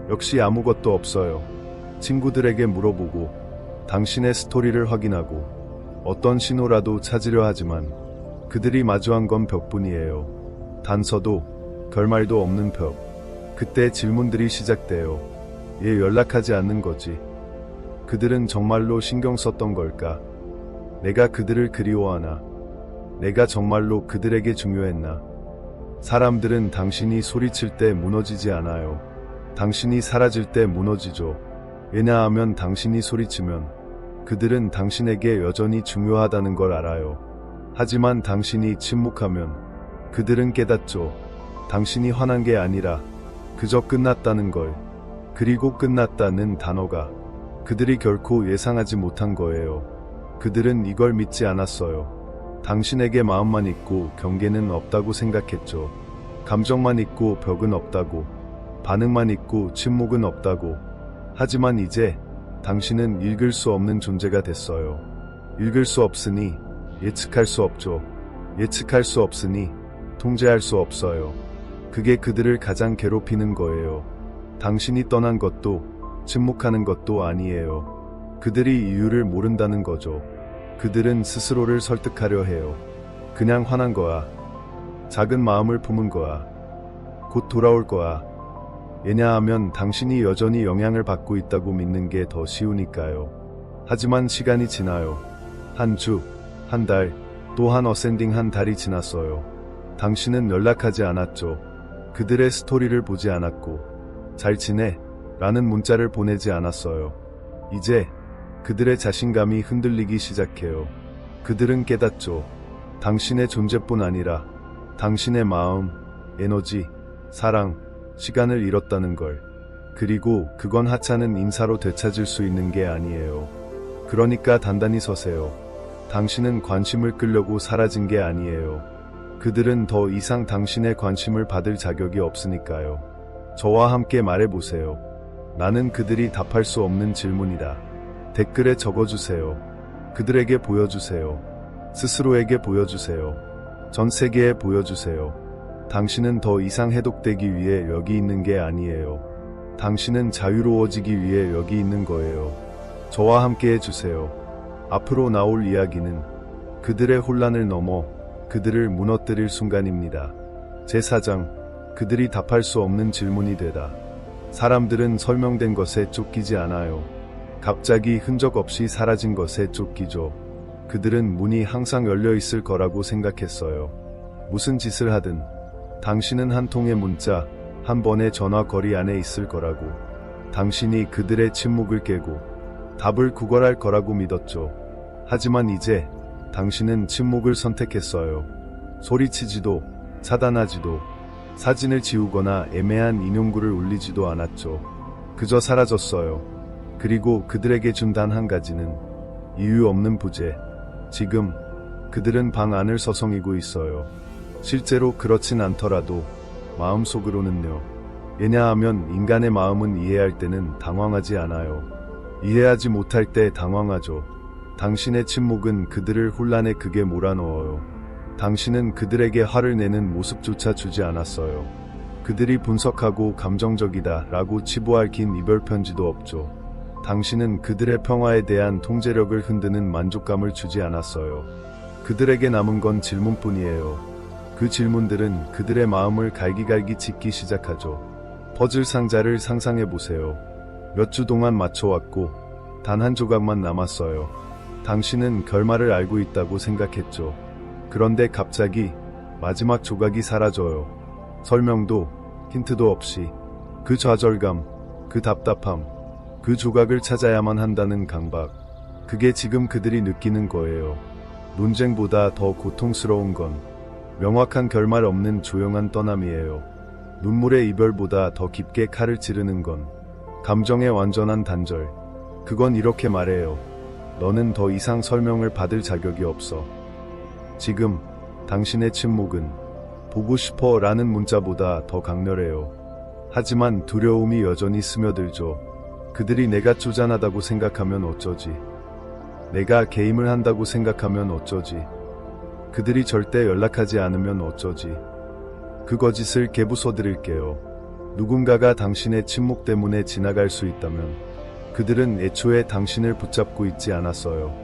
역시 아무것도 없어요. 친구들에게 물어보고 당신의 스토리를 확인하고 어떤 신호라도 찾으려 하지만 그들이 마주한 건 벽뿐이에요. 단서도 결말도 없는 벽. 그때 질문들이 시작돼요. 얘 연락하지 않는 거지? 그들은 정말로 신경 썼던 걸까? 내가 그들을 그리워하나? 내가 정말로 그들에게 중요했나? 사람들은 당신이 소리칠 때 무너지지 않아요. 당신이 사라질 때 무너지죠. 왜냐하면 당신이 소리치면 그들은 당신에게 여전히 중요하다는 걸 알아요. 하지만 당신이 침묵하면 그들은 깨닫죠. 당신이 화난 게 아니라 그저 끝났다는 걸. 그리고 끝났다는 단어가 그들이 결코 예상하지 못한 거예요. 그들은 이걸 믿지 않았어요. 당신에게 마음만 있고 경계는 없다고 생각했죠. 감정만 있고 벽은 없다고. 반응만 있고 침묵은 없다고. 하지만 이제 당신은 읽을 수 없는 존재가 됐어요. 읽을 수 없으니 예측할 수 없죠. 예측할 수 없으니 통제할 수 없어요. 그게 그들을 가장 괴롭히는 거예요. 당신이 떠난 것도 침묵하는 것도 아니에요. 그들이 이유를 모른다는 거죠. 그들은 스스로를 설득하려 해요. 그냥 화난 거야. 작은 마음을 품은 거야. 곧 돌아올 거야. 왜냐하면 당신이 여전히 영향을 받고 있다고 믿는 게 더 쉬우니까요. 하지만 시간이 지나요. 한 주, 한 달, 또 한 어센딩 한 달이 지났어요. 당신은 연락하지 않았죠. 그들의 스토리를 보지 않았고, 잘 지내? 라는 문자를 보내지 않았어요. 이제 그들의 자신감이 흔들리기 시작해요. 그들은 깨닫죠. 당신의 존재뿐 아니라 당신의 마음, 에너지, 사랑, 시간을 잃었다는 걸. 그리고 그건 하찮은 인사로 되찾을 수 있는 게 아니에요. 그러니까 단단히 서세요. 당신은 관심을 끌려고 사라진 게 아니에요. 그들은 더 이상 당신의 관심을 받을 자격이 없으니까요. 저와 함께 말해보세요. 나는 그들이 답할 수 없는 질문이다. 댓글에 적어주세요. 그들에게 보여주세요. 스스로에게 보여주세요. 전 세계에 보여주세요. 당신은 더 이상 해독되기 위해 여기 있는 게 아니에요. 당신은 자유로워지기 위해 여기 있는 거예요. 저와 함께 해주세요. 앞으로 나올 이야기는 그들의 혼란을 넘어 그들을 무너뜨릴 순간입니다. 제4장, 그들이 답할 수 없는 질문이 되다. 사람들은 설명된 것에 쫓기지 않아요. 갑자기 흔적 없이 사라진 것에 쫓기죠. 그들은 문이 항상 열려 있을 거라고 생각했어요. 무슨 짓을 하든 당신은 한 통의 문자, 한 번의 전화 거리 안에 있을 거라고. 당신이 그들의 침묵을 깨고 답을 구걸할 거라고 믿었죠. 하지만 이제 당신은 침묵을 선택했어요. 소리치지도, 차단하지도, 사진을 지우거나 애매한 인용구를 올리지도 않았죠. 그저 사라졌어요. 그리고 그들에게 준 단 한 가지는 이유 없는 부재. 지금 그들은 방 안을 서성이고 있어요. 실제로 그렇진 않더라도 마음속으로는요. 왜냐하면 인간의 마음은 이해할 때는 당황하지 않아요. 이해하지 못할 때 당황하죠. 당신의 침묵은 그들을 혼란의 극에 몰아넣어요. 당신은 그들에게 화를 내는 모습조차 주지 않았어요. 그들이 분석하고 감정적이다 라고 치부할 긴 이별 편지도 없죠. 당신은 그들의 평화에 대한 통제력을 흔드는 만족감을 주지 않았어요. 그들에게 남은 건 질문뿐이에요. 그 질문들은 그들의 마음을 갈기갈기 찢기 시작하죠. 퍼즐 상자를 상상해보세요. 몇 주 동안 맞춰왔고 단 한 조각만 남았어요. 당신은 결말을 알고 있다고 생각했죠. 그런데 갑자기 마지막 조각이 사라져요. 설명도 힌트도 없이. 그 좌절감, 그 답답함, 그 조각을 찾아야만 한다는 강박. 그게 지금 그들이 느끼는 거예요. 논쟁보다 더 고통스러운 건 명확한 결말 없는 조용한 떠남이에요. 눈물의 이별보다 더 깊게 칼을 찌르는 건 감정의 완전한 단절. 그건 이렇게 말해요. 너는 더 이상 설명을 받을 자격이 없어. 지금 당신의 침묵은 보고 싶어 라는 문자보다 더 강렬해요. 하지만 두려움이 여전히 스며들죠. 그들이 내가 쪼잔하다고 생각하면 어쩌지? 내가 게임을 한다고 생각하면 어쩌지? 그들이 절대 연락하지 않으면 어쩌지? 그 거짓을 개부숴드릴게요. 누군가가 당신의 침묵 때문에 지나갈 수 있다면 그들은 애초에 당신을 붙잡고 있지 않았어요.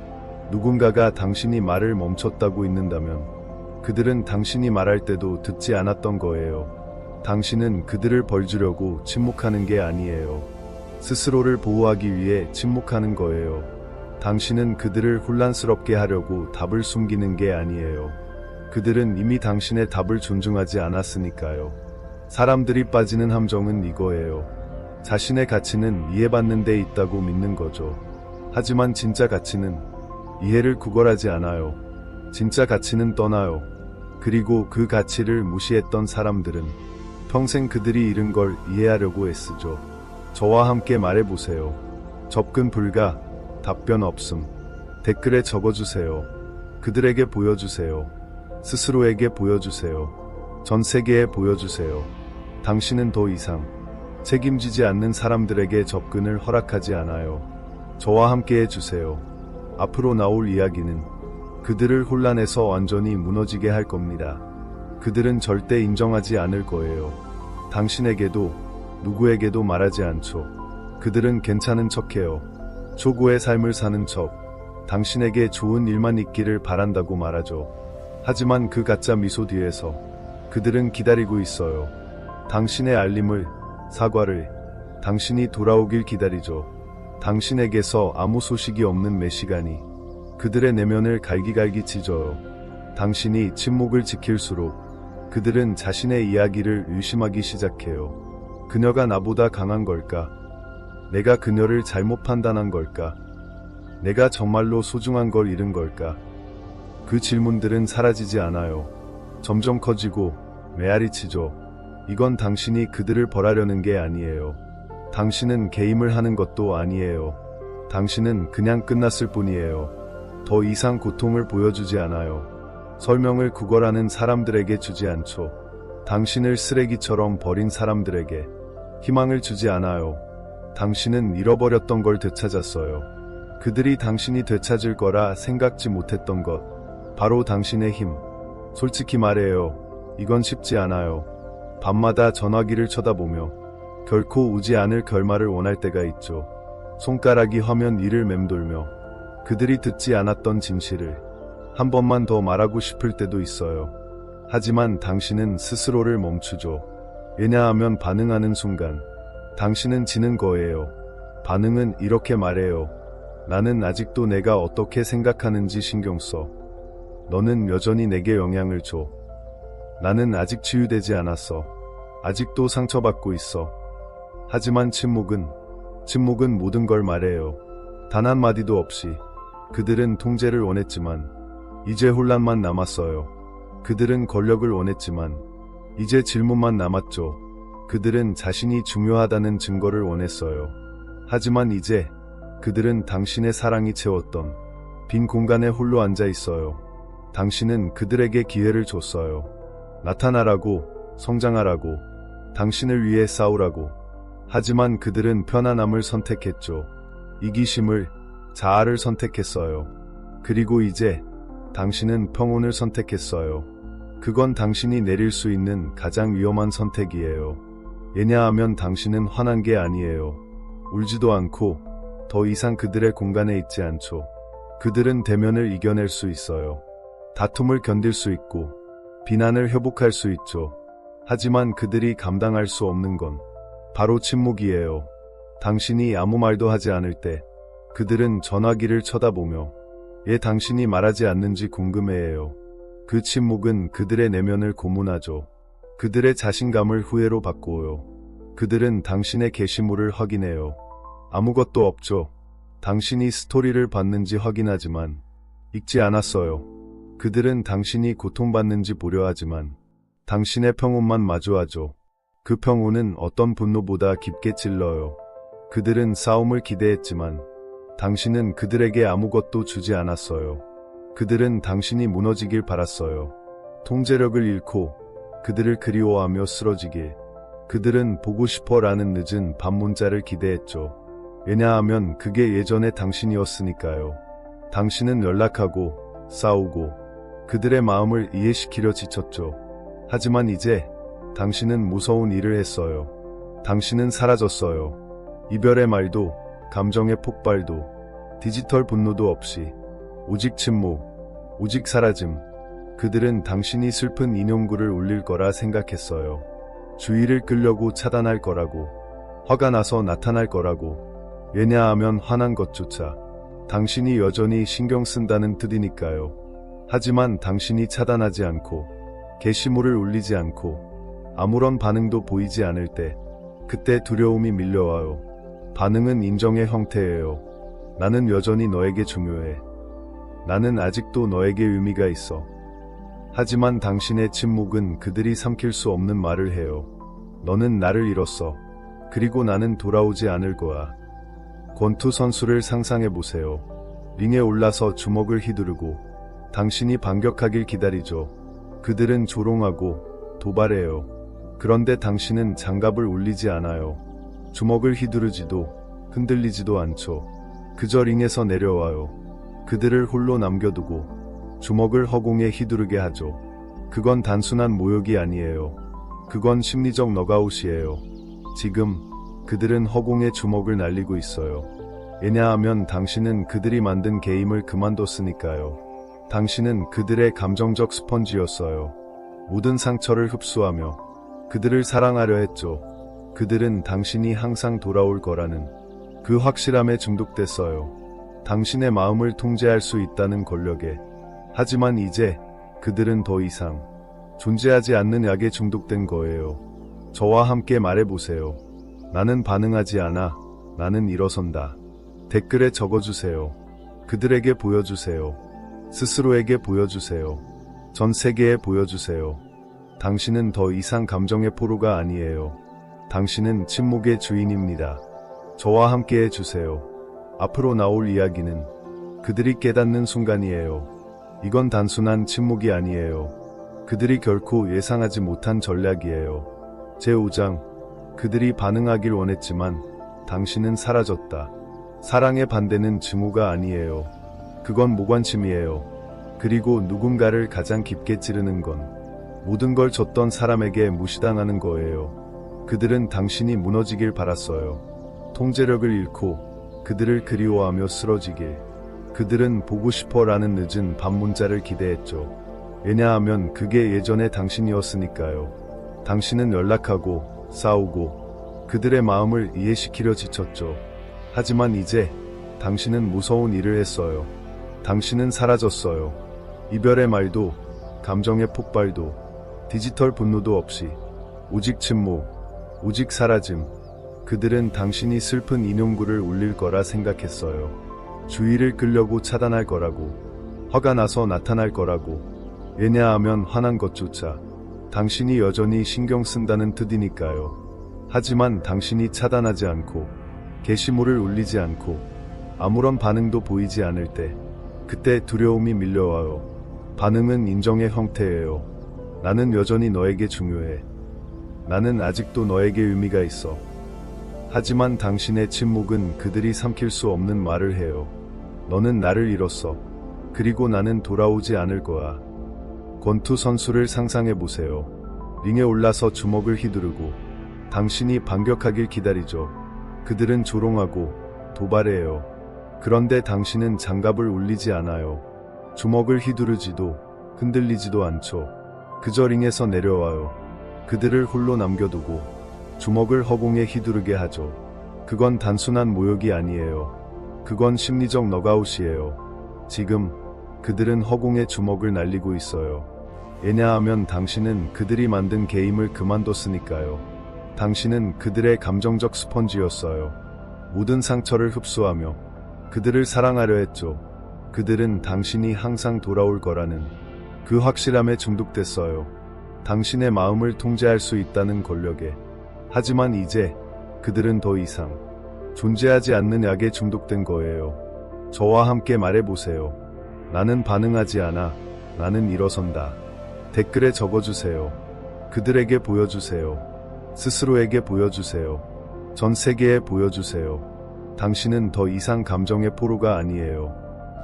누군가가 당신이 말을 멈췄다고 있는다면 그들은 당신이 말할 때도 듣지 않았던 거예요. 당신은 그들을 벌주려고 침묵하는 게 아니에요. 스스로를 보호하기 위해 침묵하는 거예요. 당신은 그들을 혼란스럽게 하려고 답을 숨기는 게 아니에요. 그들은 이미 당신의 답을 존중하지 않았으니까요. 사람들이 빠지는 함정은 이거예요. 자신의 가치는 이해받는 데 있다고 믿는 거죠. 하지만 진짜 가치는 이해를 구걸하지 않아요. 진짜 가치는 떠나요. 그리고 그 가치를 무시했던 사람들은 평생 그들이 잃은 걸 이해하려고 애쓰죠. 저와 함께 말해보세요. 접근 불가, 답변 없음. 댓글에 적어주세요. 그들에게 보여주세요. 스스로에게 보여주세요. 전 세계에 보여주세요. 당신은 더 이상 책임지지 않는 사람들에게 접근을 허락하지 않아요. 저와 함께 해주세요. 앞으로 나올 이야기는 그들을 혼란에서 완전히 무너지게 할 겁니다. 그들은 절대 인정하지 않을 거예요. 당신에게도 누구에게도 말하지 않죠. 그들은 괜찮은 척해요. 초고의 삶을 사는 척. 당신에게 좋은 일만 있기를 바란다고 말하죠. 하지만 그 가짜 미소 뒤에서 그들은 기다리고 있어요. 당신의 알림을, 사과를, 당신이 돌아오길 기다리죠. 당신에게서 아무 소식이 없는 매 시간이 그들의 내면을 갈기갈기 찢어요. 당신이 침묵을 지킬수록 그들은 자신의 이야기를 의심하기 시작해요. 그녀가 나보다 강한 걸까? 내가 그녀를 잘못 판단한 걸까? 내가 정말로 소중한 걸 잃은 걸까? 그 질문들은 사라지지 않아요. 점점 커지고 메아리 치죠. 이건 당신이 그들을 벌하려는 게 아니에요. 당신은 게임을 하는 것도 아니에요. 당신은 그냥 끝났을 뿐이에요. 더 이상 고통을 보여주지 않아요. 설명을 구걸하는 사람들에게 주지 않죠. 당신을 쓰레기처럼 버린 사람들에게 희망을 주지 않아요. 당신은 잃어버렸던 걸 되찾았어요. 그들이 당신이 되찾을 거라 생각지 못했던 것, 바로 당신의 힘. 솔직히 말해요. 이건 쉽지 않아요. 밤마다 전화기를 쳐다보며 결코 오지 않을 결말을 원할 때가 있죠. 손가락이 화면 위를 맴돌며 그들이 듣지 않았던 진실을 한 번만 더 말하고 싶을 때도 있어요. 하지만 당신은 스스로를 멈추죠. 왜냐하면 반응하는 순간 당신은 지는 거예요. 반응은 이렇게 말해요. 나는 아직도 내가 어떻게 생각하는지 신경 써. 너는 여전히 내게 영향을 줘. 나는 아직 치유되지 않았어. 아직도 상처받고 있어. 하지만 침묵은 모든 걸 말해요. 단 한마디도 없이. 그들은 통제를 원했지만 이제 혼란만 남았어요. 그들은 권력을 원했지만 이제 질문만 남았죠. 그들은 자신이 중요하다는 증거를 원했어요. 하지만 이제 그들은 당신의 사랑이 채웠던 빈 공간에 홀로 앉아 있어요. 당신은 그들에게 기회를 줬어요. 나타나라고, 성장하라고, 당신을 위해 싸우라고. 하지만 그들은 편안함을 선택했죠. 이기심을, 자아를 선택했어요. 그리고 이제 당신은 평온을 선택했어요. 그건 당신이 내릴 수 있는 가장 위험한 선택이에요. 왜냐하면 당신은 화난 게 아니에요. 울지도 않고 더 이상 그들의 공간에 있지 않죠. 그들은 대면을 이겨낼 수 있어요. 다툼을 견딜 수 있고 비난을 회복할 수 있죠. 하지만 그들이 감당할 수 없는 건 바로 침묵이에요. 당신이 아무 말도 하지 않을 때 그들은 전화기를 쳐다보며 왜 당신이 말하지 않는지 궁금해해요. 그 침묵은 그들의 내면을 고문하죠. 그들의 자신감을 후회로 바꾸어요. 그들은 당신의 게시물을 확인해요. 아무것도 없죠. 당신이 스토리를 봤는지 확인하지만 읽지 않았어요. 그들은 당신이 고통받는지 보려 하지만 당신의 평온만 마주하죠. 그 평온은 어떤 분노보다 깊게 찔러요. 그들은 싸움을 기대했지만 당신은 그들에게 아무것도 주지 않았어요. 그들은 당신이 무너지길 바랐어요. 통제력을 잃고 그들을 그리워하며 쓰러지길. 그들은 보고 싶어라는 늦은 밤 문자를 기대했죠. 왜냐하면 그게 예전의 당신이었으니까요. 당신은 연락하고 싸우고 그들의 마음을 이해시키려 지쳤죠. 하지만 이제 당신은 무서운 일을 했어요. 당신은 사라졌어요. 이별의 말도, 감정의 폭발도, 디지털 분노도 없이 오직 침묵, 오직 사라짐. 그들은 당신이 슬픈 인용구를 올릴 거라 생각했어요. 주의를 끌려고 차단할 거라고, 화가 나서 나타날 거라고. 왜냐하면 화난 것조차 당신이 여전히 신경 쓴다는 뜻이니까요. 하지만 당신이 차단하지 않고 게시물을 올리지 않고 아무런 반응도 보이지 않을 때 그때 두려움이 밀려와요. 반응은 인정의 형태예요. 나는 여전히 너에게 중요해. 나는 아직도 너에게 의미가 있어. 하지만 당신의 침묵은 그들이 삼킬 수 없는 말을 해요. 너는 나를 잃었어. 그리고 나는 돌아오지 않을 거야. 권투 선수를 상상해보세요. 링에 올라서 주먹을 휘두르고 당신이 반격하길 기다리죠. 그들은 조롱하고 도발해요. 그런데 당신은 장갑을 울리지 않아요. 주먹을 휘두르지도 흔들리지도 않죠. 그저 링에서 내려와요. 그들을 홀로 남겨두고 주먹을 허공에 휘두르게 하죠. 그건 단순한 모욕이 아니에요. 그건 심리적 넉아웃이에요. 지금 그들은 허공에 주먹을 날리고 있어요. 왜냐하면 당신은 그들이 만든 게임을 그만뒀으니까요. 당신은 그들의 감정적 스펀지였어요. 모든 상처를 흡수하며 그들을 사랑하려 했죠. 그들은 당신이 항상 돌아올 거라는 그 확실함에 중독됐어요. 당신의 마음을 통제할 수 있다는 권력에. 하지만 이제 그들은 더 이상 존재하지 않는 약에 중독된 거예요. 저와 함께 말해보세요. 나는 반응하지 않아. 나는 일어선다. 댓글에 적어주세요. 그들에게 보여주세요. 스스로에게 보여주세요. 전 세계에 보여주세요. 당신은 더 이상 감정의 포로가 아니에요. 당신은 침묵의 주인입니다. 저와 함께 해주세요. 앞으로 나올 이야기는 그들이 깨닫는 순간이에요. 이건 단순한 침묵이 아니에요. 그들이 결코 예상하지 못한 전략이에요. 제5장, 그들이 반응하길 원했지만 당신은 사라졌다. 사랑의 반대는 증오가 아니에요. 그건 무관심이에요. 그리고 누군가를 가장 깊게 찌르는 건 모든 걸 줬던 사람에게 무시당하는 거예요. 그들은 당신이 무너지길 바랐어요. 통제력을 잃고 그들을 그리워하며 쓰러지길. 그들은 보고 싶어라는 늦은 밤 문자를 기대했죠. 왜냐하면 그게 예전의 당신이었으니까요. 당신은 연락하고 싸우고 그들의 마음을 이해시키려 지쳤죠. 하지만 이제 당신은 무서운 일을 했어요. 당신은 사라졌어요. 이별의 말도, 감정의 폭발도, 디지털 분노도 없이 오직 침묵, 오직 사라짐. 그들은 당신이 슬픈 인용구를 울릴 거라 생각했어요. 주의를 끌려고 차단할 거라고, 화가 나서 나타날 거라고. 왜냐하면 화난 것조차 당신이 여전히 신경 쓴다는 뜻이니까요. 하지만 당신이 차단하지 않고 게시물을 올리지 않고 아무런 반응도 보이지 않을 때 그때 두려움이 밀려와요. 반응은 인정의 형태예요. 나는 여전히 너에게 중요해. 나는 아직도 너에게 의미가 있어. 하지만 당신의 침묵은 그들이 삼킬 수 없는 말을 해요. 너는 나를 잃었어. 그리고 나는 돌아오지 않을 거야. 권투 선수를 상상해보세요. 링에 올라서 주먹을 휘두르고 당신이 반격하길 기다리죠. 그들은 조롱하고 도발해요. 그런데 당신은 장갑을 울리지 않아요. 주먹을 휘두르지도 흔들리지도 않죠. 그저 링에서 내려와요. 그들을 홀로 남겨두고 주먹을 허공에 휘두르게 하죠. 그건 단순한 모욕이 아니에요. 그건 심리적 넉아웃이에요. 지금 그들은 허공에 주먹을 날리고 있어요. 왜냐하면 당신은 그들이 만든 게임을 그만뒀으니까요. 당신은 그들의 감정적 스펀지였어요. 모든 상처를 흡수하며 그들을 사랑하려 했죠. 그들은 당신이 항상 돌아올 거라는 그 확실함에 중독됐어요. 당신의 마음을 통제할 수 있다는 권력에. 하지만 이제 그들은 더 이상 존재하지 않는 약에 중독된 거예요. 저와 함께 말해보세요. 나는 반응하지 않아. 나는 일어선다. 댓글에 적어주세요. 그들에게 보여주세요. 스스로에게 보여주세요. 전 세계에 보여주세요. 당신은 더 이상 감정의 포로가 아니에요.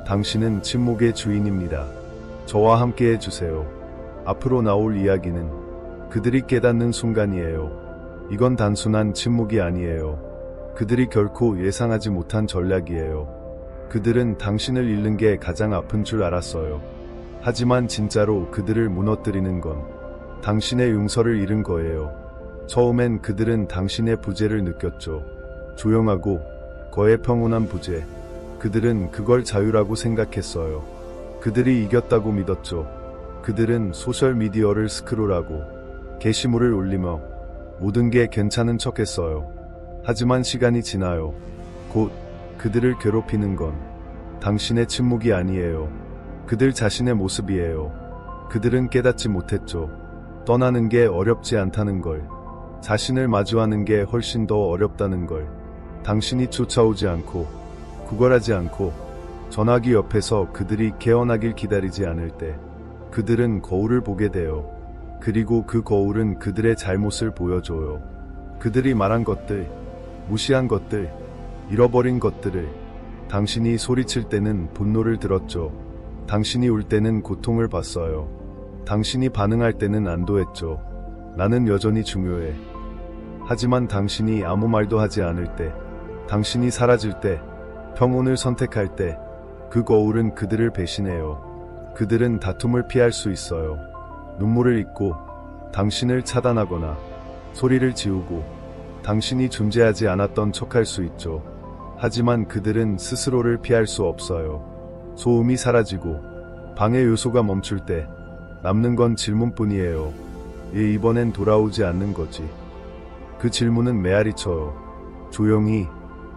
당신은 침묵의 주인입니다. 저와 함께 해주세요. 앞으로 나올 이야기는 그들이 깨닫는 순간이에요. 이건 단순한 침묵이 아니에요. 그들이 결코 예상하지 못한 전략이에요. 그들은 당신을 잃는 게 가장 아픈 줄 알았어요. 하지만 진짜로 그들을 무너뜨리는 건 당신의 용서를 잃은 거예요. 처음엔 그들은 당신의 부재를 느꼈죠. 조용하고 거의 평온한 부재. 그들은 그걸 자유라고 생각했어요. 그들이 이겼다고 믿었죠. 그들은 소셜미디어를 스크롤하고 게시물을 올리며 모든 게 괜찮은 척했어요. 하지만 시간이 지나요. 곧 그들을 괴롭히는 건 당신의 침묵이 아니에요. 그들 자신의 모습이에요. 그들은 깨닫지 못했죠. 떠나는 게 어렵지 않다는 걸. 자신을 마주하는 게 훨씬 더 어렵다는 걸. 당신이 쫓아오지 않고 구걸하지 않고 전화기 옆에서 그들이 깨어나길 기다리지 않을 때 그들은 거울을 보게 돼요. 그리고 그 거울은 그들의 잘못을 보여줘요. 그들이 말한 것들, 무시한 것들, 잃어버린 것들을. 당신이 소리칠 때는 분노를 들었죠. 당신이 울 때는 고통을 봤어요. 당신이 반응할 때는 안도했죠. 나는 여전히 중요해. 하지만 당신이 아무 말도 하지 않을 때, 당신이 사라질 때, 평온을 선택할 때, 그 거울은 그들을 배신해요. 그들은 다툼을 피할 수 있어요. 눈물을 잇고, 당신을 차단하거나, 소리를 지우고, 당신이 존재하지 않았던 척할 수 있죠. 하지만 그들은 스스로를 피할 수 없어요. 소음이 사라지고, 방해 요소가 멈출 때, 남는 건 질문뿐이에요. 얘 이번엔 돌아오지 않는 거지. 그 질문은 메아리쳐요. 조용히,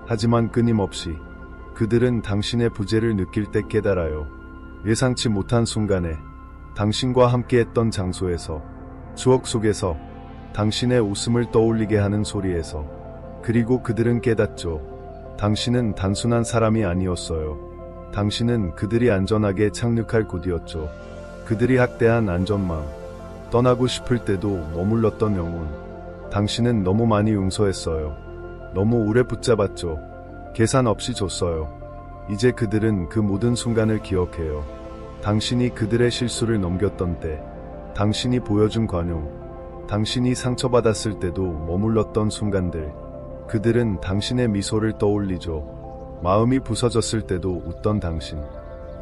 하지만 끊임없이. 그들은 당신의 부재를 느낄 때 깨달아요. 예상치 못한 순간에, 당신과 함께했던 장소에서, 추억 속에서, 당신의 웃음을 떠올리게 하는 소리에서. 그리고 그들은 깨닫죠. 당신은 단순한 사람이 아니었어요. 당신은 그들이 안전하게 착륙할 곳이었죠. 그들이 학대한 안전망, 떠나고 싶을 때도 머물렀던 영혼. 당신은 너무 많이 용서했어요. 너무 오래 붙잡았죠. 계산 없이 줬어요. 이제 그들은 그 모든 순간을 기억해요. 당신이 그들의 실수를 넘겼던 때, 당신이 보여준 관용, 당신이 상처받았을 때도 머물렀던 순간들. 그들은 당신의 미소를 떠올리죠. 마음이 부서졌을 때도 웃던 당신.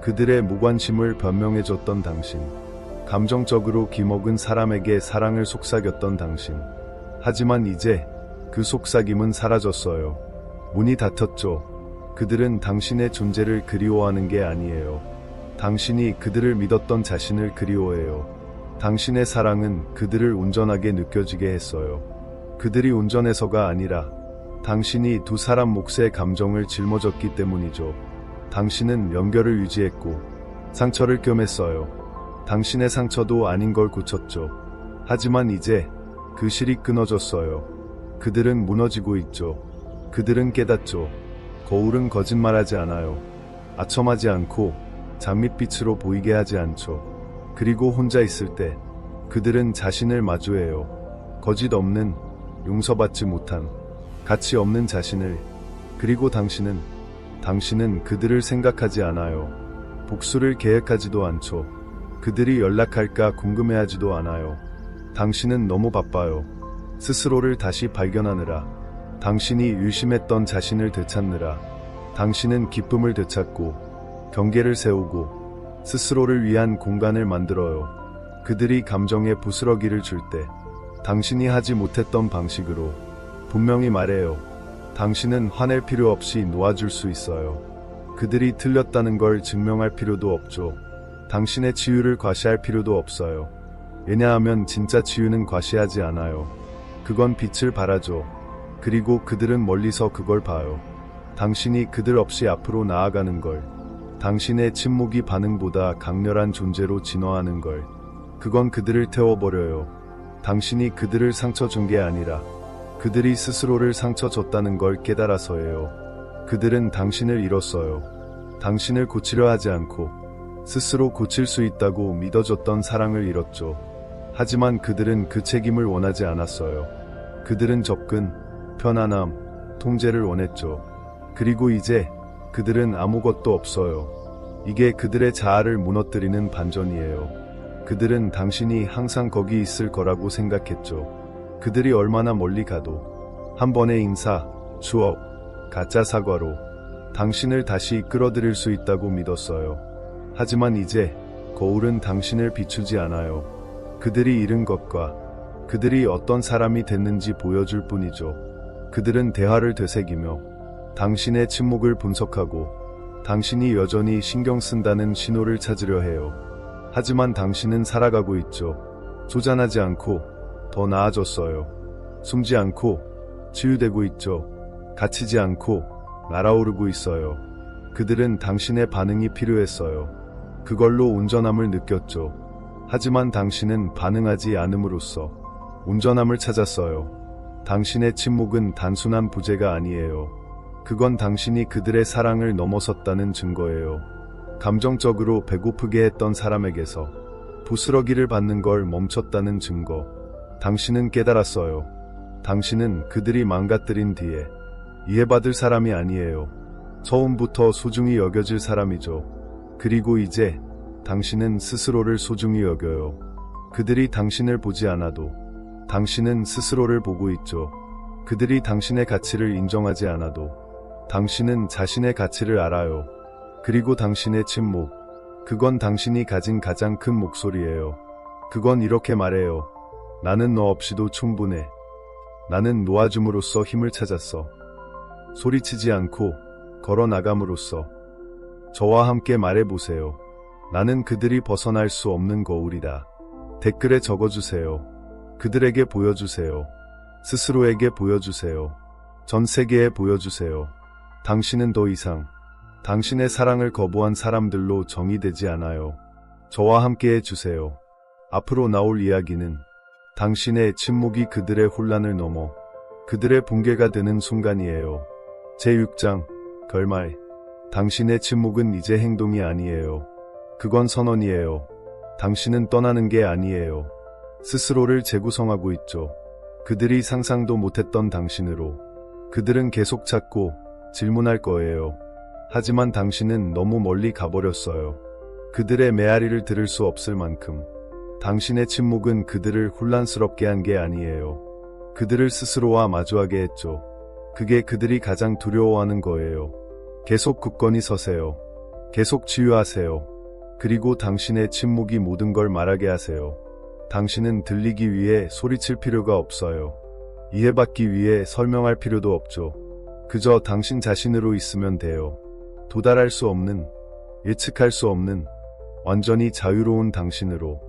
그들의 무관심을 변명해줬던 당신. 감정적으로 기먹은 사람에게 사랑을 속삭였던 당신. 하지만 이제 그 속삭임은 사라졌어요. 문이 닫혔죠. 그들은 당신의 존재를 그리워하는 게 아니에요. 당신이 그들을 믿었던 자신을 그리워해요. 당신의 사랑은 그들을 온전하게 느껴지게 했어요. 그들이 온전해서가 아니라 당신이 두 사람 몫의 감정을 짊어졌기 때문이죠. 당신은 연결을 유지했고 상처를 꿰맸어요. 당신의 상처도 아닌 걸 고쳤죠. 하지만 이제 그 실이 끊어졌어요. 그들은 무너지고 있죠. 그들은 깨닫죠. 거울은 거짓말하지 않아요. 아첨하지 않고 장밋빛으로 보이게 하지 않죠. 그리고 혼자 있을 때 그들은 자신을 마주해요. 거짓 없는, 용서받지 못한, 가치 없는 자신을. 그리고 당신은 그들을 생각하지 않아요. 복수를 계획하지도 않죠. 그들이 연락할까 궁금해하지도 않아요. 당신은 너무 바빠요. 스스로를 다시 발견하느라. 당신이 유심했던 자신을 되찾느라. 당신은 기쁨을 되찾고 경계를 세우고 스스로를 위한 공간을 만들어요. 그들이 감정에 부스러기를 줄 때 당신이 하지 못했던 방식으로 분명히 말해요. 당신은 화낼 필요 없이 놓아줄 수 있어요. 그들이 틀렸다는 걸 증명할 필요도 없죠. 당신의 치유를 과시할 필요도 없어요. 왜냐하면 진짜 치유는 과시하지 않아요. 그건 빛을 발하죠. 그리고 그들은 멀리서 그걸 봐요. 당신이 그들 없이 앞으로 나아가는 걸. 당신의 침묵이 반응보다 강렬한 존재로 진화하는 걸. 그건 그들을 태워버려요. 당신이 그들을 상처 준 게 아니라 그들이 스스로를 상처 줬다는 걸 깨달아서예요. 그들은 당신을 잃었어요. 당신을 고치려 하지 않고 스스로 고칠 수 있다고 믿어줬던 사랑을 잃었죠. 하지만 그들은 그 책임을 원하지 않았어요. 그들은 접근, 편안함, 통제를 원했죠. 그리고 이제 그들은 아무것도 없어요. 이게 그들의 자아를 무너뜨리는 반전이에요. 그들은 당신이 항상 거기 있을 거라고 생각했죠. 그들이 얼마나 멀리 가도 한 번의 인사, 추억, 가짜 사과로 당신을 다시 끌어들일 수 있다고 믿었어요. 하지만 이제 거울은 당신을 비추지 않아요. 그들이 잃은 것과 그들이 어떤 사람이 됐는지 보여줄 뿐이죠. 그들은 대화를 되새기며 당신의 침묵을 분석하고 당신이 여전히 신경 쓴다는 신호를 찾으려 해요. 하지만 당신은 살아가고 있죠. 조잔하지 않고 더 나아졌어요. 숨지 않고 치유되고 있죠. 갇히지 않고 날아오르고 있어요. 그들은 당신의 반응이 필요했어요. 그걸로 온전함을 느꼈죠. 하지만 당신은 반응하지 않음으로써 온전함을 찾았어요. 당신의 침묵은 단순한 부재가 아니에요. 그건 당신이 그들의 사랑을 넘어섰다는 증거예요. 감정적으로 배고프게 했던 사람에게서 부스러기를 받는 걸 멈췄다는 증거. 당신은 깨달았어요. 당신은 그들이 망가뜨린 뒤에 이해받을 사람이 아니에요. 처음부터 소중히 여겨질 사람이죠. 그리고 이제 당신은 스스로를 소중히 여겨요. 그들이 당신을 보지 않아도 당신은 스스로를 보고 있죠. 그들이 당신의 가치를 인정하지 않아도 당신은 자신의 가치를 알아요. 그리고 당신의 침묵, 그건 당신이 가진 가장 큰 목소리예요. 그건 이렇게 말해요. 나는 너 없이도 충분해. 나는 놓아줌으로써 힘을 찾았어. 소리치지 않고 걸어나감으로써 저와 함께 말해보세요. 나는 그들이 벗어날 수 없는 거울이다. 댓글에 적어주세요. 그들에게 보여주세요. 스스로에게 보여주세요. 전 세계에 보여주세요. 당신은 더 이상 당신의 사랑을 거부한 사람들로 정의되지 않아요. 저와 함께 해주세요. 앞으로 나올 이야기는 당신의 침묵이 그들의 혼란을 넘어 그들의 붕괴가 되는 순간이에요. 제6장 결말. 당신의 침묵은 이제 행동이 아니에요. 그건 선언이에요. 당신은 떠나는 게 아니에요. 스스로를 재구성하고 있죠. 그들이 상상도 못했던 당신으로. 그들은 계속 찾고 질문할 거예요. 하지만 당신은 너무 멀리 가버렸어요. 그들의 메아리를 들을 수 없을 만큼. 당신의 침묵은 그들을 혼란스럽게 한 게 아니에요. 그들을 스스로와 마주하게 했죠. 그게 그들이 가장 두려워하는 거예요. 계속 굳건히 서세요. 계속 치유하세요. 그리고 당신의 침묵이 모든 걸 말하게 하세요. 당신은 들리기 위해 소리칠 필요가 없어요. 이해받기 위해 설명할 필요도 없죠. 그저 당신 자신으로 있으면 돼요. 도달할 수 없는, 예측할 수 없는, 완전히 자유로운 당신으로.